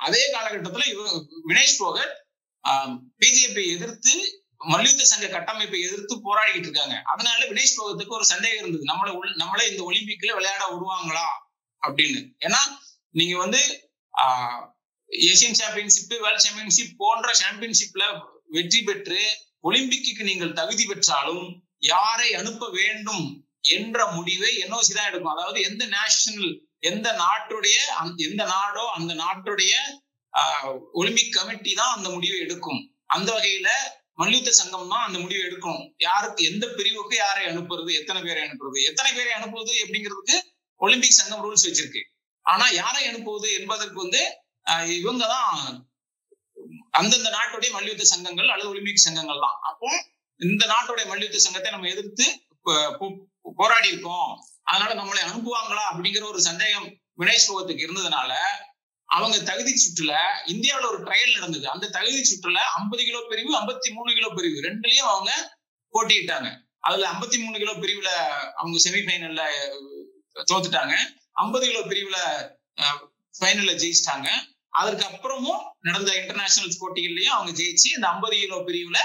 அதே காலகட்டத்துல வினேஷ் போகத் பிஜேபி எதிர்த்து, மல்யுத்த சங்க கட்டமைப்பை எதிர்த்து போராடிக்கிட்டு இருக்காங்க. அதனால வினேஷ் போகத்துக்கு ஒரு சந்தேகம் இருந்தது, நம்மளே இந்த ஒலிம்பிக்ல விளையாட விடுவாங்களா அப்படின்னு. ஏன்னா நீங்க வந்து ஏசியன் சாம்பியன்ஷிப், வேர்ல்ட் சாம்பியன்ஷிப் போன்ற சாம்பியன்ஷிப்ல வெற்றி பெற்று ஒலிம்பிக்கு நீங்கள் தகுதி பெற்றாலும் யாரை அனுப்ப வேண்டும் என்ற முடிவை என்ஓசி தான் எடுக்கும். அதாவது எந்த நேஷனல், எந்த நாடோ அந்த நாட்டுடைய ஒலிம்பிக் கமிட்டி தான் அந்த முடிவை எடுக்கும். அந்த வகையில மல்யுத்த சங்கம் தான் அந்த முடிவை எடுக்கும். யாருக்கு, எந்த பிரிவுக்கு யாரை அனுப்புறது, எத்தனை பேரை அனுப்புவது அப்படிங்கிறதுக்கு ஒலிம்பிக் சங்கம் ரூல்ஸ் வச்சிருக்கு. ஆனா யாரை அனுப்புவது என்பதற்கு வந்து இவங்கதான் அந்தந்த நாட்டுடைய மல்யுத்த சங்கங்கள் அல்லது ஒலிம்பிக் சங்கங்கள் தான். அப்போ இந்த நாட்டுடைய மல்யுத்த சங்கத்தை நம்ம எதிர்த்து போராடி இருக்கோம், அதனால நம்மளை அனுப்புவாங்களா அப்படிங்கிற ஒரு சந்தேகம் வினேஷ் போகத்துக்கு இருந்ததுனால அவங்க தகுதி சுற்றுல இந்தியாவில ஒரு ட்ரையல் நடந்தது. அந்த தகுதி சுற்றுல 50 கிலோ பிரிவு, 53 கிலோ பிரிவு ரெண்டுலயும் அவங்க போட்டியிட்டாங்க. அதுல 53 கிலோ பிரிவுல அவங்க செமிஃபைனல்ல தோத்துட்டாங்க. 50 கிலோ பிரிவுல ஃபைனல்ல ஜெயிச்சிட்டாங்க. அதுக்கப்புறமும் நடந்த இன்டர்நேஷனல் போட்டிகள்லயும் அவங்க ஜெயிச்சு இந்த 50 கிலோ பிரிவுல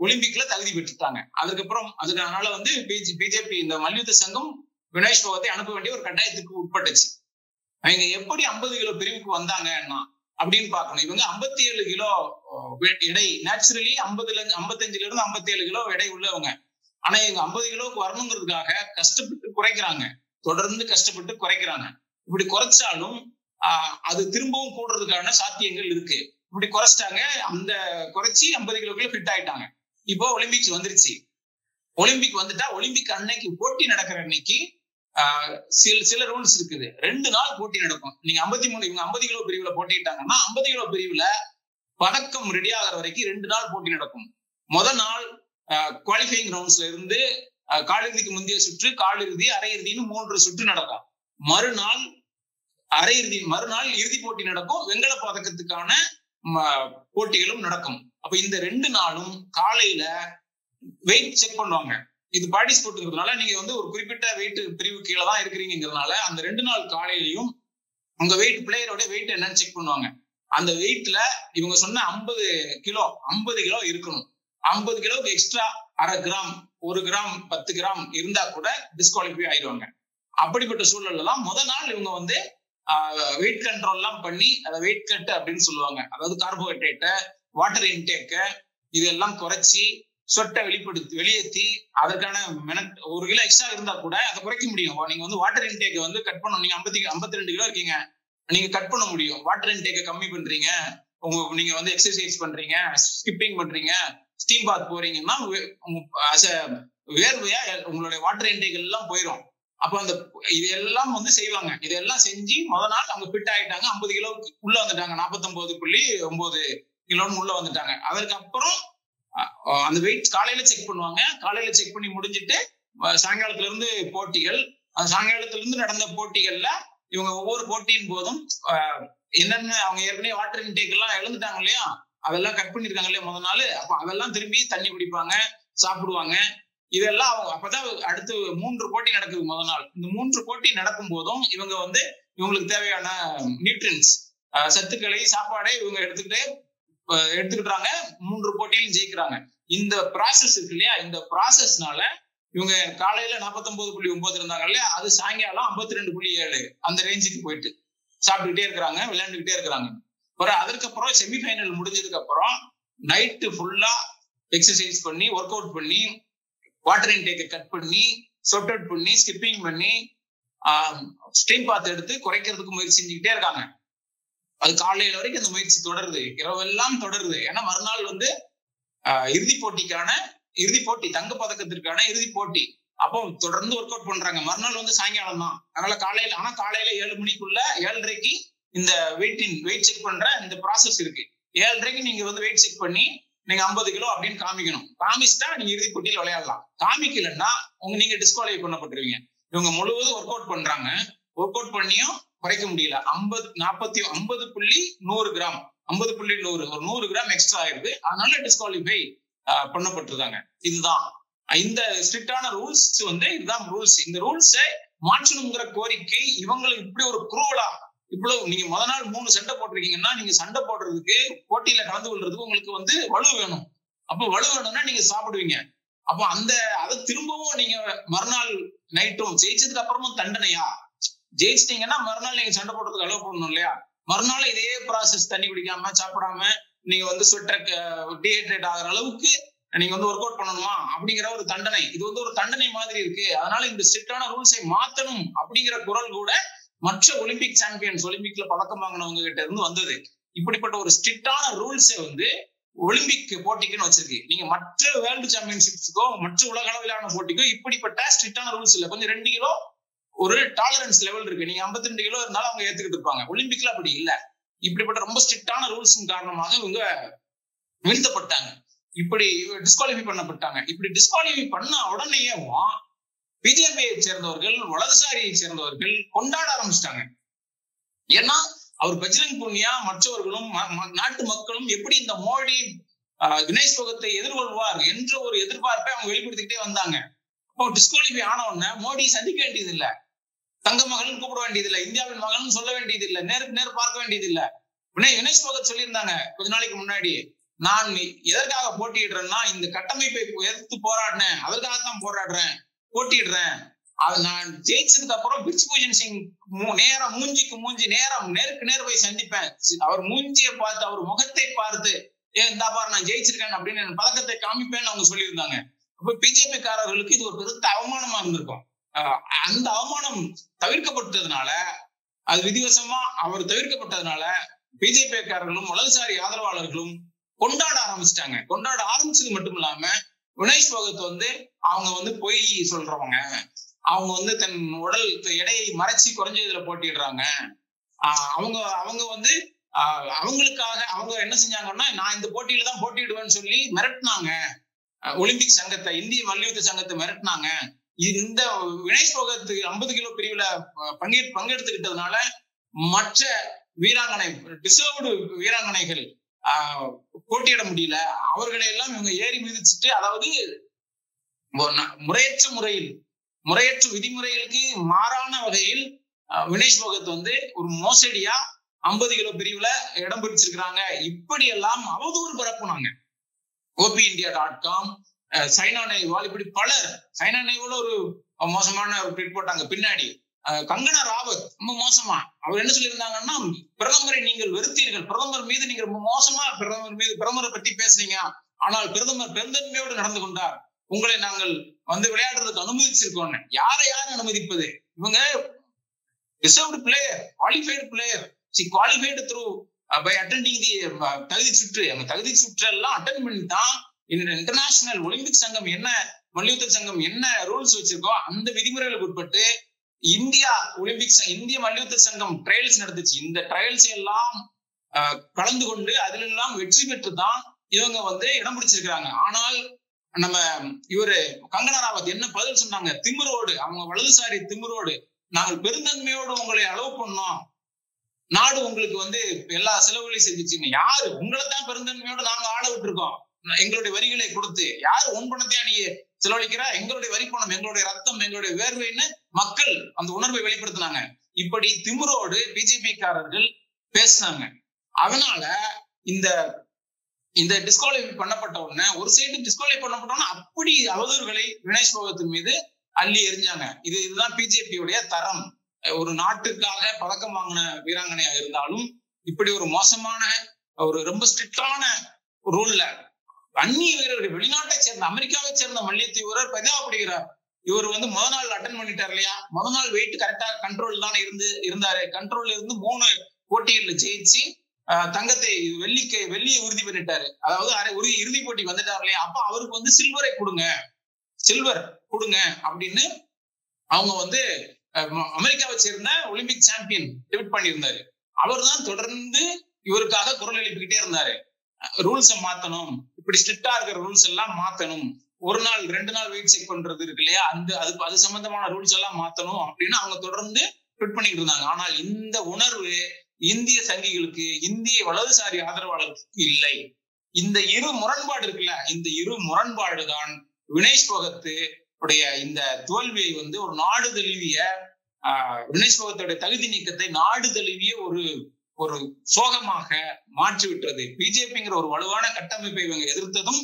ஒலிம்பிக்ல தகுதி பெற்றுட்டாங்க. அதுக்கப்புறம் அதனால வந்து பிஜேபி இந்த மல்யுத்த சங்கம் வினேஷ் போகத்தை அனுப்ப வேண்டிய ஒரு கட்டாயத்துக்கு உட்பட்டுச்சு. அவங்க எப்படி 50 கிலோ பிரிவுக்கு வந்தாங்கன்னா அப்படின்னு பார்க்கணும். இவங்க 57 கிலோ எடை, நேச்சுரலி 55 இருந்து 57 கிலோ எடை உள்ளவங்க. ஆனா இவங்க 50 கிலோவுக்கு வரணுங்கிறதுக்காக கஷ்டப்பட்டு குறைக்கிறாங்க, தொடர்ந்து கஷ்டப்பட்டு குறைக்கிறாங்க. இப்படி குறைச்சாலும் அது திரும்பவும் கூடுறதுக்கான சாத்தியங்கள் இருக்கு. இப்படி குறைச்சிட்டாங்க, அந்த குறைச்சி 50 கிலோக்குள்ள ஃபிட் ஆயிட்டாங்க. இப்போ ஒலிம்பிக்ஸ் வந்துருச்சு. ஒலிம்பிக் வந்துட்டா ஒலிம்பிக் அன்னைக்கு போட்டி நடக்கிற அன்னைக்கு சில ரூல்ஸ் இருக்குது. 2 நாள் போட்டி நடக்கும். நீங்க 50 கிலோ பிரிவுல போட்டிட்டாங்கன்னா 50 கிலோ பிரிவுல பதக்கம் ரெடி ஆகிற வரைக்கும் 2 நாள் போட்டி நடக்கும். முதல் நாள் குவாலிஃபைங் ரவுண்ட்ஸ்ல இருந்து காலிறுதிக்கு முந்தைய சுற்று, காலிறுதி, அரையிறுதினு 3 சுற்று நடக்கும். மறுநாள் இறுதி போட்டி நடக்கும். வெண்கல பதக்கத்துக்கான போட்டிகளும் நடக்கும். அப்ப இந்த 2 நாளும் காலையில வெயிட் செக் பண்ணுவாங்க. இது பாடி ஸ்போர்ட்ங்கிறதுனால நீங்க வந்து ஒரு குறிப்பிட்ட வெயிட் பிரிவு கீழே தான் இருக்கிறீங்கிறதுனால அந்த 2 நாள் காலையிலையும் உங்க வெயிட், பிளேயரோட வெயிட் என்னன்னு செக் பண்ணுவாங்க. அந்த வெயிட்ல இவங்க சொன்ன 50 கிலோ இருக்கணும். 50 கிலோவுக்கு எக்ஸ்ட்ரா 1/2 கிராம், 1 கிராம், 10 கிராம் இருந்தா கூட டிஸ்குவாலிஃபை ஆயிடுவாங்க. அப்படிப்பட்ட சூழல்ல தான் முதல் நாள் இவங்க வந்து வெயிட் கண்ட்ரோல் எல்லாம் பண்ணி அதை வெயிட் கட் அப்படின்னு சொல்லுவாங்க. அதாவது கார்போஹைட்ரேட்டை, வாட்டர் இன்டேக்க இதெல்லாம் குறைச்சி சொட்டை வெளியேற்றி அதற்கான 1 கிலோ எக்ஸ்ட்ரா இருந்தா கூட அதை குறைக்க முடியும். நீங்க வந்து வாட்டர் இன்டேக்கை வந்து கட் பண்ணணும். நீங்க 52 கிலோ இருக்கீங்க, நீங்க கட் பண்ண முடியும். வாட்டர் இன்டேக்கை கம்மி பண்றீங்க, நீங்க வந்து எக்ஸசைஸ் பண்றீங்க, ஸ்கிப்பிங் பண்றீங்க, ஸ்டீம் பாத் போறீங்கன்னா வேர்வையா உங்களுடைய வாட்டர் இன்டேக் எல்லாம் போயிடும். அப்ப அந்த இதெல்லாம் வந்து செய்வாங்க. இதெல்லாம் செஞ்சு முதல் நாள் அவங்க ஃபிட் ஆயிட்டாங்க. 50 கிலோவுக்கு உள்ள வந்துட்டாங்க. 49.9 கிலோன்னு உள்ள வந்துட்டாங்க. அதுக்கப்புறம் அந்த வெயிட் காலையில செக் பண்ணுவாங்க. காலையில செக் பண்ணி முடிஞ்சிட்டு சாயங்காலத்துல இருந்து போட்டிகள். சாயங்காலத்துல இருந்து நடந்த போட்டிகள்ல இவங்க ஒவ்வொரு போட்டியின் போதும் என்னென்ன அவங்க ஏற்கனவே வாட்டர் இன்டேக் எல்லாம் இழந்துட்டாங்க இல்லையா, அதெல்லாம் கட் பண்ணிருக்காங்க இல்லையா முதல் நாள். அப்ப அதெல்லாம் திரும்பி தண்ணி குடிப்பாங்க, சாப்பிடுவாங்க. இதெல்லாம் அவங்க அப்பதான் அடுத்து 3 போட்டி நடக்குது முதல் நாள். இந்த 3 போட்டி நடக்கும் போதும் இவங்க வந்து இவங்களுக்கு தேவையான நியூட்ரியன்ஸ், சத்துக்களை, சாப்பாடை இவங்க எடுத்துக்கிட்டாங்க. 3 போட்டியிலும் ஜெயிக்கிறாங்க. இந்த ப்ராசஸ் இருக்கு இல்லையா, இந்த ப்ராசஸ்னால இவங்க காலையில 49.9 இருந்தாங்க இல்லையா, அது சாயங்காலம் 52.7 அந்த ரேஞ்சுக்கு போயிட்டு சாப்பிட்டுக்கிட்டே இருக்கிறாங்க, விளையாண்டுக்கிட்டே இருக்கிறாங்க. அதற்கப்புறம் செமிஃபைனல் முடிஞ்சதுக்கு அப்புறம் நைட்டு ஃபுல்லா எக்ஸசைஸ் பண்ணி, ஒர்க் அவுட் பண்ணி, வாட்டர் இன்டேக்கை கட் பண்ணி, சொட் அவுட் பண்ணி, ஸ்கிப்பிங் பண்ணி, ஸ்ட்ரீம் பாத் எடுத்து குறைக்கிறதுக்கு முயற்சி செஞ்சுக்கிட்டே இருக்காங்க. அது காலையில வரைக்கும் அந்த முயற்சி தொடருது, இரவெல்லாம் தொடருது. ஏன்னா மறுநாள் வந்து இறுதி போட்டி, தங்க பதக்கத்திற்கான இறுதி போட்டி. அப்போ தொடர்ந்து ஒர்க் அவுட் பண்றாங்க. மறுநாள் வந்து சாயங்காலம் தான். அதனால காலையில 7 மணிக்குள்ள 7:30க்கு இந்த வெயிட் செக் பண்ற இந்த ப்ராசஸ் இருக்கு. 7:30க்கு நீங்க வந்து வெயிட் செக் பண்ணி நீங்க 50 கிலோ அப்படின்னு காமிக்கணும். காமிச்சிட்டா நீங்க இறுதி போட்டியில் விளையாடலாம். காமிக்கலன்னா நீங்க டிஸ்குவாலிஃபை பண்ணப்பட்டுருவீங்க. இவங்க முழுவதும் ஒர்க் அவுட் பண்றாங்க. ஒர்க் அவுட் பண்ணியும் குறைக்க முடியல. 50.100 கிராம், 50.100 ஒரு 100 கிராம் எக்ஸ்ட்ரா ஆயிடுது. அதனால டிஸ்குவாலிஃபை பண்ணப்பட்டிருக்காங்க. இதுதான் இந்த ஸ்ட்ரிக்டான ரூல்ஸ். வந்து இதுதான் ரூல்ஸ். இந்த ரூல்ஸை மாற்றணுங்கிற கோரிக்கை இவங்களுக்கு இப்படி ஒரு குரூவலா இவ்வளவு. நீங்க முதல் நாள் 3 சண்டை போட்டிருக்கீங்கன்னா நீங்க சண்டை போடுறதுக்கு, போட்டியில கலந்து கொள்றதுக்கு உங்களுக்கு வந்து வலு வேணும். அப்ப வலு வேணும்னா நீங்க சாப்பிடுவீங்க. அப்போ அதை திரும்பவும் நீங்க மறுநாள் நைட்டும் ஜெயிச்சதுக்கு அப்புறமும் தண்டனையா? ஜெயிச்சிட்டீங்கன்னா மறுநாள் நீங்க சண்டை போடுறதுக்கு அலோவ் பண்ணணும் இல்லையா? மறுநாள் இதே ப்ராசஸ், தண்ணி குடிக்காம, சாப்பிடாம நீங்க வந்து ஸ்வெட்டர் டீஹைட்ரேட் ஆகிற அளவுக்கு நீங்க வந்து ஒர்க் அவுட் பண்ணணுமா அப்படிங்கிற ஒரு தண்டனை. இது வந்து ஒரு தண்டனை மாதிரி இருக்கு. அதனால இந்த ஸ்ட்ரிக்டான ரூல்ஸை மாத்தணும் அப்படிங்கிற குரல் கூட மற்ற ஒலிம்பிக் சாம்பியன்ஸ், ஒலிம்பிக்ல பதக்கம் வாங்கினவங்க கிட்ட இருந்து வந்தது. இப்படிப்பட்ட ஒரு ஸ்ட்ரிக்டான ரூல்ஸை வந்து ஒலிம்பிக் போட்டிக்குன்னு வச்சிருக்கு. நீங்க மற்ற வேர்ல்டு சாம்பியன்ஷிப்ஸுக்கோ மற்ற உலக அளவிலான போட்டிக்கோ இப்படிப்பட்ட ஸ்ட்ரிக்டான ரூல்ஸ் இல்ல. கொஞ்சம் 2 கிலோ ஒரு டாலரன்ஸ் லெவல் இருக்கு. நீங்க 52 கிலோ இருந்தாலும் அவங்க ஏத்துக்கிட்டு இருப்பாங்க. ஒலிம்பிக்ல அப்படி இல்ல. இப்படிப்பட்ட ரொம்ப ஸ்ட்ரிக்டான ரூல்ஸ் காரணமாக இவங்க வீழ்த்தப்பட்டாங்க, இப்படி டிஸ்குவாலிஃபை பண்ணப்பட்டாங்க. இப்படி டிஸ்குவாலிஃபை பண்ண உடனேயும் பிஜேபியை சேர்ந்தவர்கள், வலதுசாரியை சேர்ந்தவர்கள் கொண்டாட ஆரம்பிச்சிட்டாங்க. ஏன்னா அவர் பஜ்ரங் புனியா மற்றவர்களும் நாட்டு மக்களும் எப்படி இந்த மோடி வினேஷ் போகத்தை எதிர்கொள்வார் என்ற ஒரு எதிர்பார்ப்பை அவங்க வெளிப்படுத்திக்கிட்டே வந்தாங்க. இப்போ டிஸ்குவாலிஃபை ஆன உடனே மோடி சந்திக்க வேண்டியது இல்லை, தங்க மகள்னு கூப்பிட வேண்டியது இல்லை, இந்தியாவின் மகள்னு சொல்ல வேண்டியது இல்லை, நேருக்கு நேர் பார்க்க வேண்டியது இல்லை. வினேஷ் போகத் சொல்லியிருந்தாங்க கொஞ்ச நாளைக்கு முன்னாடி, நான் எதற்காக போட்டியிடுறேன்னா இந்த கட்டமைப்பை எதிர்த்து போராடினேன், அதற்காகத்தான் போராடுறேன், போட்டியிடுறேன். நான் ஜெயிச்சதுக்கு அப்புறம் பிரிஜ்பூஷன் சிங் நேரம் மூஞ்சிக்கு மூஞ்சி நேருக்கு நேர் போய் சந்திப்பேன், அவர் மூஞ்சியை பார்த்து அவர் முகத்தை பார்த்து இந்த பாரு நான் ஜெயிச்சிருக்கேன் அப்படின்னு பதக்கத்தை காமிப்பேன்னு அவங்க சொல்லியிருந்தாங்க. அப்ப பிஜேபி காரர்களுக்கு இது ஒரு பெருத்த அவமானமா இருந்திருக்கும். அந்த அவமானம் தவிர்க்கப்பட்டதுனால, அது விதிவசமா அவர் தவிர்க்கப்பட்டதுனால பிஜேபி காரர்களும் வலதுசாரி ஆதரவாளர்களும் கொண்டாட ஆரம்பிச்சிட்டாங்க. கொண்டாட ஆரம்பிச்சது மட்டும் இல்லாம வினேஷ் போகத் அவங்க பொய் சொல்றவங்க, அவங்க தன் உடல் எடையை மறைச்சி குறைஞ்ச இதுல போட்டிடுறாங்க. அவங்க அவங்களுக்காக அவங்க என்ன செஞ்சாங்கன்னா, நான் இந்த போட்டியில தான் போட்டியிடுவேன்னு சொல்லி மிரட்டினாங்க. ஒலிம்பிக் சங்கத்தை, இந்திய மல்யுத்த சங்கத்தை மிரட்டினாங்க. இந்த வினேஷ் போகத் 50 கிலோ பிரிவுல பங்கெடுத்துக்கிட்டதுனால மற்ற வீராங்கனை, டிசர்வ்டு வீராங்கனைகள் போட்டியிட முடியல. அவர்களை எல்லாம் இவங்க ஏறி மிதிச்சுட்டு, அதாவது முறையற்ற விதிமுறைகளுக்கு மாறான வகையில் வினேஷ் போகத் ஒரு மோசடியா 50 கிலோ பிரிவுல இடம் பிடிச்சிருக்கிறாங்க. இப்படி எல்லாம் அவதூறு பரப்புனாங்க. OPindia.com, சைனா நேவால், இப்படி பலர். சைனா நேவால ஒரு மோசமான ஒரு ட்வீட் போட்டாங்க பின்னாடி. கங்கனா ராவத் ரொம்ப மோசமா, அவர் என்ன சொல்லியிருந்தாங்கன்னா, பிரதமரை நீங்கள் வெறுத்தீர்கள், பிரதமர் மீது நீங்க ரொம்ப மோசமா பிரதமரை பத்தி பேசுனீங்க, ஆனால் பிரதமர் பெருந்தன்மையோடு நடந்து கொண்டார், உங்களை நாங்கள் விளையாடுறதுக்கு அனுமதிச்சிருக்கோம். யாரை அனுமதிப்பது? இவங்க reserved player, qualified player, qualified through by attending the தகுதி சுற்று. அந்த தகுதி சுற்று எல்லாம் அட்டெண்ட் பண்ணி தான் இந்த இன்டர்நேஷனல் ஒலிம்பிக் சங்கம் என்ன, மல்யுத்த சங்கம் என்ன ரூல்ஸ் வச்சிருக்கோ அந்த விதிமுறைகளுக்கு உட்பட்டு இந்திய மல்யுத்த சங்கம் ட்ரையல்ஸ் நடந்துச்சு. இந்த ட்ரையல்ஸ் எல்லாம் கலந்து கொண்டு அதில் எல்லாம் வெற்றி பெற்று தான் இவங்க இடம் பிடிச்சிருக்கிறாங்க. ஆனால் நம்ம கங்கனா ராவத் என்ன பதில் சொன்னாங்க? திமிரோடு, அவங்க வலதுசாரி திமிரோடு, நாங்கள் பெருந்தன்மையோடு உங்களை அலோவ் பண்ணோம், நாடு உங்களுக்கு எல்லா செலவுகளையும் செஞ்சுச்சுங்க. யாரு? உங்களை தான் பெருந்தன்மையோட நாங்க ஆள விட்டுருக்கோம், எங்களுடைய வரிகளை கொடுத்து. யாரு உன் பணத்தையா நீ செலவழிக்கிற? எங்களுடைய வரி பணம், எங்களுடைய ரத்தம், எங்களுடைய வேர்வைன்னு மக்கள் அந்த உணர்வை வெளிப்படுத்தினாங்க. இப்படி திமிரோடு பிஜேபி காரர்கள் பேசினாங்க. அதனால இந்த டிஸ்குவாலிஃபை பண்ணப்பட்ட உடனே, ஒரு சைடு டிஸ்குவாலிஃபை பண்ணப்பட்ட உடனே அப்படி அவதூறுகளை வினேஷ் போகத்தின் மீது அள்ளி எறிஞ்சாங்க. இதுதான் பிஜேபியுடைய தரம். ஒரு நாட்டுக்காக பதக்கம் வாங்கின வீராங்கனையா இருந்தாலும் இப்படி ஒரு மோசமான ஒரு ரொம்ப ஸ்ட்ரிக்டான ரூல்ல அந்நிய வீரர்கள், வெளிநாட்டை சேர்ந்த அமெரிக்காவை சேர்ந்த மல்யுத்த வீரர் பரிதாபப்படுகிறார். இவர் முதல் நாள் அட்டன் பண்ணிட்டார் இல்லையா, முதல் நாள் வெயிட் கரெக்டா கண்ட்ரோல் தானே இருந்தாரு. கண்ட்ரோல்ல இருந்து 3 போட்டிகள்ல ஜெயிச்சு தங்கத்தை வெள்ளியை உறுதி பண்ணிட்டாரு. அதாவது ஒரு இறுதி போட்டி வந்துட்டார் இல்லையா, அப்ப அவருக்கு சில்வர் கொடுங்க அப்படின்னு அவங்க அமெரிக்காவை சேர்ந்த ஒலிம்பிக் சாம்பியன் டிவீட் பண்ணியிருந்தாரு. அவர் தான் தொடர்ந்து இவருக்காக குரல் எழுப்பிக்கிட்டே இருந்தாரு. ரூல்ஸை மாத்தணும், இப்படி ஸ்ட்ரிக்டா இருக்கிற ரூல்ஸ் எல்லாம் மாத்தணும், 1 நாள் 2 நாள் வெயிட் செக் பண்றது இருக்கு இல்லையா, அது சம்பந்தமான ரூல்ஸ் எல்லாம் மாத்தணும் அப்படின்னு அவங்க தொடர்ந்து ட்வீட் பண்ணிட்டு இருந்தாங்க. ஆனால் இந்த உணர்வு இந்திய சங்கிகளுக்கு, இந்திய வலதுசாரி ஆதரவாளர்களுக்கு இல்லை. இந்த இரு முரண்பாடு இருக்குல்ல, இந்த இரு முரண்பாடு தான் வினேஷ் போகத் உடைய இந்த தோல்வியை ஒரு நாடு தழுவிய வினேஷ் போகத்துடைய தகுதி நீக்கத்தை நாடு தழுவிய ஒரு சோகமாக மாற்றிவிட்டது. பிஜேபிங்கிற ஒரு வலுவான கட்டமைப்பை இவங்க எதிர்த்ததும்,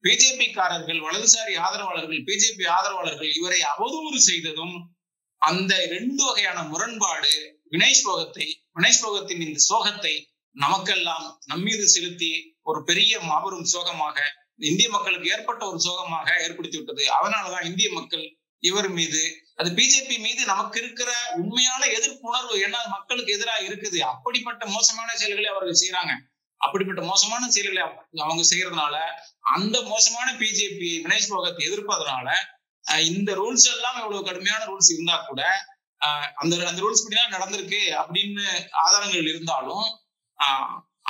பிஜேபி காரர்கள், வலதுசாரி ஆதரவாளர்கள், பிஜேபி ஆதரவாளர்கள் இவரை அவதூறு செய்ததும், அந்த 2 வகையான முரண்பாடு வினேஷ் போகத்தின் இந்த சோகத்தை நமக்கெல்லாம் நம்மீது செலுத்தி ஒரு பெரிய மாபெரும் சோகமாக, இந்திய மக்களுக்கு ஏற்பட்ட ஒரு சோகமாக ஏற்படுத்தி விட்டது. அதனாலதான் இந்திய மக்கள் இவர் மீது, அது பிஜேபி மீது நமக்கு இருக்கிற உண்மையான எதிர்ப்பு உணர்வு, ஏன்னா மக்களுக்கு எதிராக இருக்குது. அப்படிப்பட்ட மோசமான செயல்களை அவர்கள் செய்யறாங்க. அப்படிப்பட்ட மோசமான செயல்களை அவங்க செய்யறதுனால, அந்த மோசமான பிஜேபி வினேஷ் போகத் எதிர்ப்பதனால, இந்த ரூல்ஸ் எல்லாம் இவ்வளவு கடுமையான ரூல்ஸ் இருந்தா கூட, அந்த ரூல்ஸ் படிதான் நடந்திருக்கு அப்படின்னு ஆதாரங்கள் இருந்தாலும்,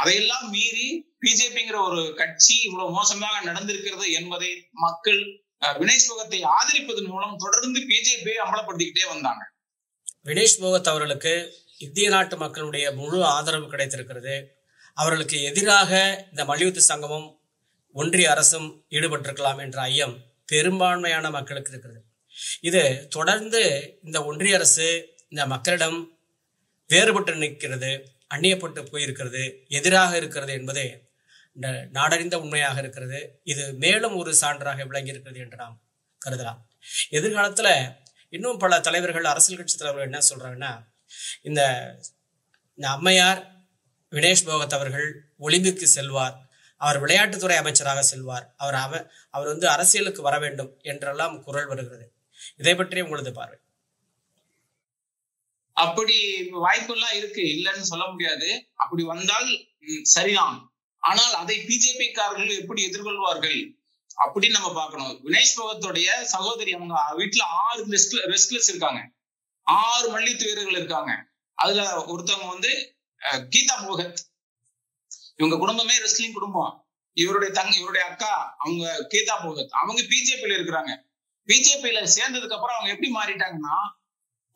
அதையெல்லாம் மீறி பிஜேபிங்கிற ஒரு கட்சி இவ்வளவு மோசமாக நடந்திருக்கிறது என்பதை மக்கள் வினேஷ் போகத்தை ஆதரிப்பதன் மூலம் தொடர்ந்து பிஜேபியை அமலப்படுத்திக்கிட்டே வந்தாங்க. வினேஷ் போகத் அவர்களுக்கு இந்திய நாட்டு மக்களுடைய முழு ஆதரவு கிடைத்திருக்கிறது. அவர்களுக்கு எதிராக இந்த மல்யுத்த சங்கமும் ஒன்றிய அரசும் ஈடுபட்டிருக்கலாம் என்ற ஐயம் பெரும்பான்மையான மக்களுக்கு இருக்கிறது. இது தொடர்ந்து இந்த ஒன்றிய அரசு இந்த மக்களிடம் வேறுபட்டு நிற்கிறது, அந்நியப்பட்டு போயிருக்கிறது, எதிராக இருக்கிறது என்பது இந்த நாடறிந்த உண்மையாக இருக்கிறது. இது மேலும் ஒரு சான்றாக விளங்கி இருக்கிறது என்று நாம் கருதலாம். எதிர்காலத்துல இன்னும் பல தலைவர்கள், அரசியல் கட்சி தலைவர்கள் என்ன சொல்றாங்கன்னா, இந்த அம்மையார் வினேஷ் போகத் அவர்கள் ஒலிம்பிக்கு செல்வார், அவர் விளையாட்டுத்துறை அமைச்சராக செல்வார், அவர் வந்து அரசியலுக்கு வர வேண்டும் என்றெல்லாம் குரல் வருகிறது. இதை பற்றி உங்களது பார்வை? அப்படி வாய்ப்பெல்லாம் இருக்கு, இல்லைன்னு சொல்ல முடியாது. அப்படி வந்தால் சரிதான். ஆனால் அதை பிஜேபி காரர்கள் எப்படி எதிர்கொள்வார்கள் அப்படின்னு நம்ம பார்க்கணும். வினேஷ் போகத்துடைய சகோதரி, அவங்க வீட்டுல 6 ரெஸ்ட்லர்ஸ் இருக்காங்க, 6 மல்யுத்த வீரர்கள் இருக்காங்க. அதுல ஒருத்தவங்க வந்து கீதா போகத், இவங்க குடும்பமே ரெஸ்லிங் குடும்பம். இவருடைய அக்கா அவங்க கீதா போகத், அவங்க பிஜேபியில இருக்கிறாங்க. பிஜேபியில சேர்ந்ததுக்கு அப்புறம் அவங்க எப்படி மாறிட்டாங்கன்னா,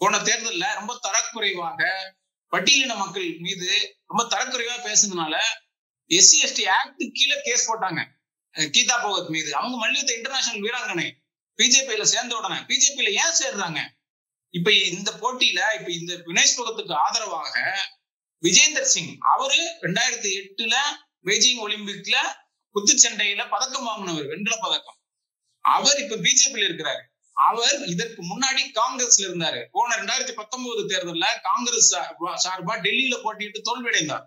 போன தேர்தல்ல ரொம்ப தரக்குறைவாக பட்டியலின மக்கள் மீது ரொம்ப தரக்குறைவா பேசுனதுனால SC/ST ஆக்ட் கீழே கேஸ் போட்டாங்க கீதா போகத் மீது. அவங்க மல்யுத்த இன்டர்நேஷனல் வீராங்கனை. பிஜேபியில சேர்ந்த உடனே பிஜேபியில ஏன் சேர்றாங்க? இப்ப இந்த போட்டியில இப்ப இந்த வினேஷ் போகத்துக்கு ஆதரவாக விஜேந்தர் சிங், அவரு 2008 பெய்ஜிங் ஒலிம்பிக்ல குத்துச்சண்டையில பதக்கம் வாங்கினவர், வெண்கல பதக்கம். அவர் இப்ப பிஜேபியில இருக்கிறாரு. அவர் இதற்கு முன்னாடி காங்கிரஸ்ல இருந்தாரு. போன 2019 தேர்தல்ல காங்கிரஸ் சார்பா டெல்லியில போட்டியிட்டு தோல்வியடைந்தார்.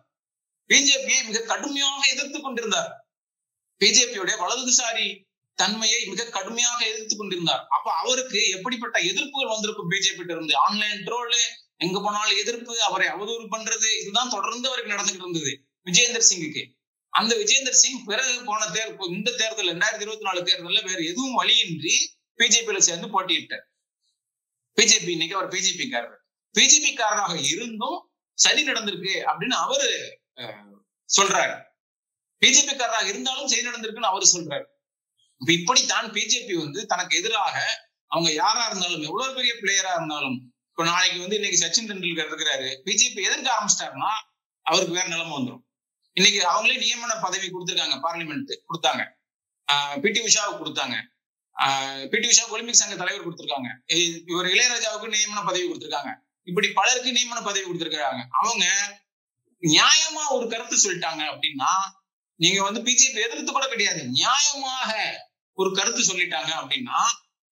பிஜேபியை மிக கடுமையாக எதிர்த்து கொண்டிருந்தார். பிஜேபியுடைய வலதுசாரி தன்மையை மிக கடுமையாக எதிர்த்து கொண்டிருந்தார். அப்ப அவருக்கு எப்படிப்பட்ட எதிர்ப்புகள் வந்திருக்கும் பிஜேபி இருந்து? ஆன்லைன் ட்ரோல், எங்க போனாலும் எதிர்ப்பு, அவரை அவதூறு பண்றது, இதுதான் தொடர்ந்து அவருக்கு நடந்துகிட்டு இருந்தது விஜேந்தர் சிங்குக்கு. அந்த விஜேந்தர் சிங் பிறகு போன இந்த தேர்தல் 2024 தேர்தல்ல வேற எதுவும் வழியின்றி பிஜேபியில சேர்ந்து போட்டியிட்டார். பிஜேபி இன்னைக்கு அவர் பிஜேபி காரராக இருந்தும் சரி நடந்திருக்கு அப்படின்னு அவரு சொல்றாரு. பிஜேபி காரராக இருந்தாலும் சரி நடந்திருக்குன்னு அவரு சொல்றாரு. இப்படித்தான் பிஜேபி வந்து தனக்கு எதிராக அவங்க யாரா இருந்தாலும், எவ்வளவு பெரிய பிளேயரா இருந்தாலும், இப்ப நாளைக்கு வந்து இன்னைக்கு சச்சின் டெண்டுல்கர் இருக்கிறாரு, பிஜேபி எதிர்க்க ஆரம்பிச்சிட்டாருன்னா அவருக்கு வேற நிலைமை வந்துடும். இன்னைக்கு அவங்களே நியமன பதவி கொடுத்திருக்காங்க, பார்லிமெண்ட் கொடுத்தாங்க, பிடி உஷாவுக்கு கொடுத்தாங்க, பிடி உஷாவுக்கு ஒலிம்பிக் சங்க தலைவர் கொடுத்திருக்காங்க, இவர் இளையராஜாவுக்கு நியமன பதவி கொடுத்திருக்காங்க, இப்படி பலருக்கு நியமன பதவி கொடுத்திருக்காங்க. அவங்க நியாயமா ஒரு கருத்து சொல்லிட்டாங்க அப்படின்னா, நீங்க வந்து பிஜேபி எதிர்த்து கூட கிடையாது, நியாயமாக ஒரு கருத்து சொல்லிட்டாங்க அப்படின்னா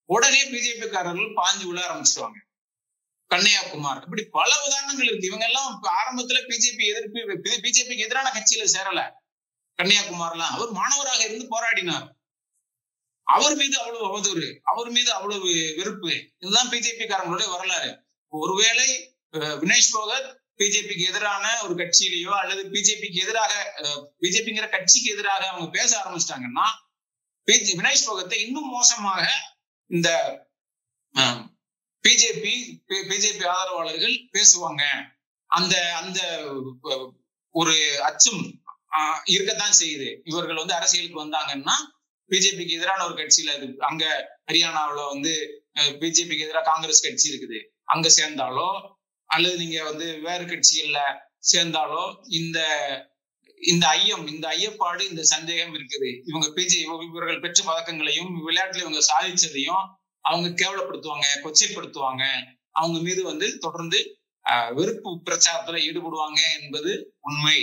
உடனே பிஜேபி காரர்கள் பாஞ்சு விழ ஆரம்பிச்சிருவாங்க. கண்ணையாகுமார், இப்படி பல உதாரணங்கள் இருக்கு. இவங்க எல்லாம் ஆரம்பத்துல பிஜேபிக்கு எதிரான கட்சியில சேரல. கண்ணையாகுமார் எல்லாம் அவர் மாணவராக இருந்து போராடினார். அவர் மீது அவ்வளவு அவதூறு, அவர் மீது அவ்வளவு வெறுப்பு, இதுதான் பிஜேபி காரங்களுடைய வரலாறு. ஒருவேளை வினேஷ் போகத் பிஜேபிக்கு எதிரான ஒரு கட்சியிலேயோ அல்லது பிஜேபிங்கிற கட்சிக்கு எதிராக அவங்க பேச ஆரம்பிச்சிட்டாங்கன்னா வினேஷ் போகத்தை இன்னும் மோசமாக இந்த பிஜேபி ஆதரவாளர்கள் பேசுவாங்க. அந்த அந்த ஒரு அச்சம் இருக்கத்தான் செய்யுது. இவர்கள் வந்து அரசியலுக்கு வந்தாங்கன்னா பிஜேபிக்கு எதிரான ஒரு கட்சியில அங்க ஹரியானாவுல வந்து பிஜேபிக்கு எதிராக காங்கிரஸ் கட்சி இருக்குது, அங்க சேர்ந்தாலோ அல்லது நீங்க வந்து வேறு கட்சிகள்ல சேர்ந்தாலோ இந்த ஐயப்பாடு, இந்த சந்தேகம் இருக்குது. இவர்கள் பெற்ற பதக்கங்களையும் விளையாட்டுல இவங்க சாதிச்சதையும் அவங்க கேவலப்படுத்துவாங்க, கொச்சைப்படுத்துவாங்க, அவங்க மீது வந்து தொடர்ந்து வெறுப்பு பிரச்சாரத்துல ஈடுபடுவாங்க என்பது உண்மை.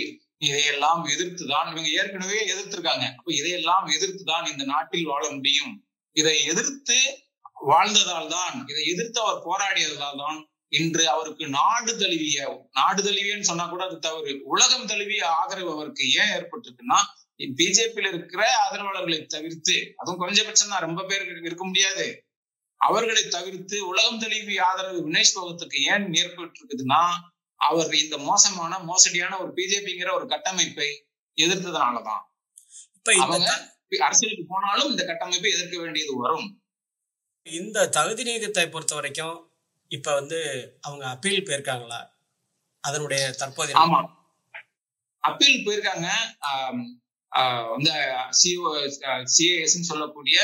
இதையெல்லாம் எதிர்த்துதான் இவங்க ஏற்கனவே எதிர்த்திருக்காங்க. அப்ப இதையெல்லாம் எதிர்த்துதான் இந்த நாட்டில் வாழ முடியும். இதை எதிர்த்து வாழ்ந்ததால் தான், இதை எதிர்த்து அவர் போராடியதால் தான் இன்று அவருக்கு நாடு தழுவியன்னு சொன்னா கூட அது தவறு, உலகம் தழுவிய ஆதரவு அவருக்கு ஏன் ஏற்பட்டிருக்குன்னா, பிஜேபியில இருக்கிற ஆதரவாளர்களை தவிர்த்து, அதுவும் குறைஞ்சபட்சம் தான், ரொம்ப பேருக்கு இருக்க முடியாது, அவர்களை தவிர்த்து உலகம் தழுவிய ஆதரவு வினேஷ் போகத்துக்கு ஏன் ஏற்பட்டிருக்குதுன்னா, அவர் இந்த மோசடியான ஒரு பிஜேபிங்கிற ஒரு கட்டமைப்பை எதிர்த்ததுனாலதான். அவங்க அரசியலுக்கு போனாலும் இந்த கட்டமைப்பை எதிர்க்க வேண்டியது வரும். இந்த தகுதி நீக்கத்தை பொறுத்த வரைக்கும் இப்ப வந்து அவங்க அப்பீல் போயிருக்காங்களா? அதனுடைய தற்போதைய ஆமா, அப்பீல் போயிருக்காங்க. இந்த CAS சொல்லக்கூடிய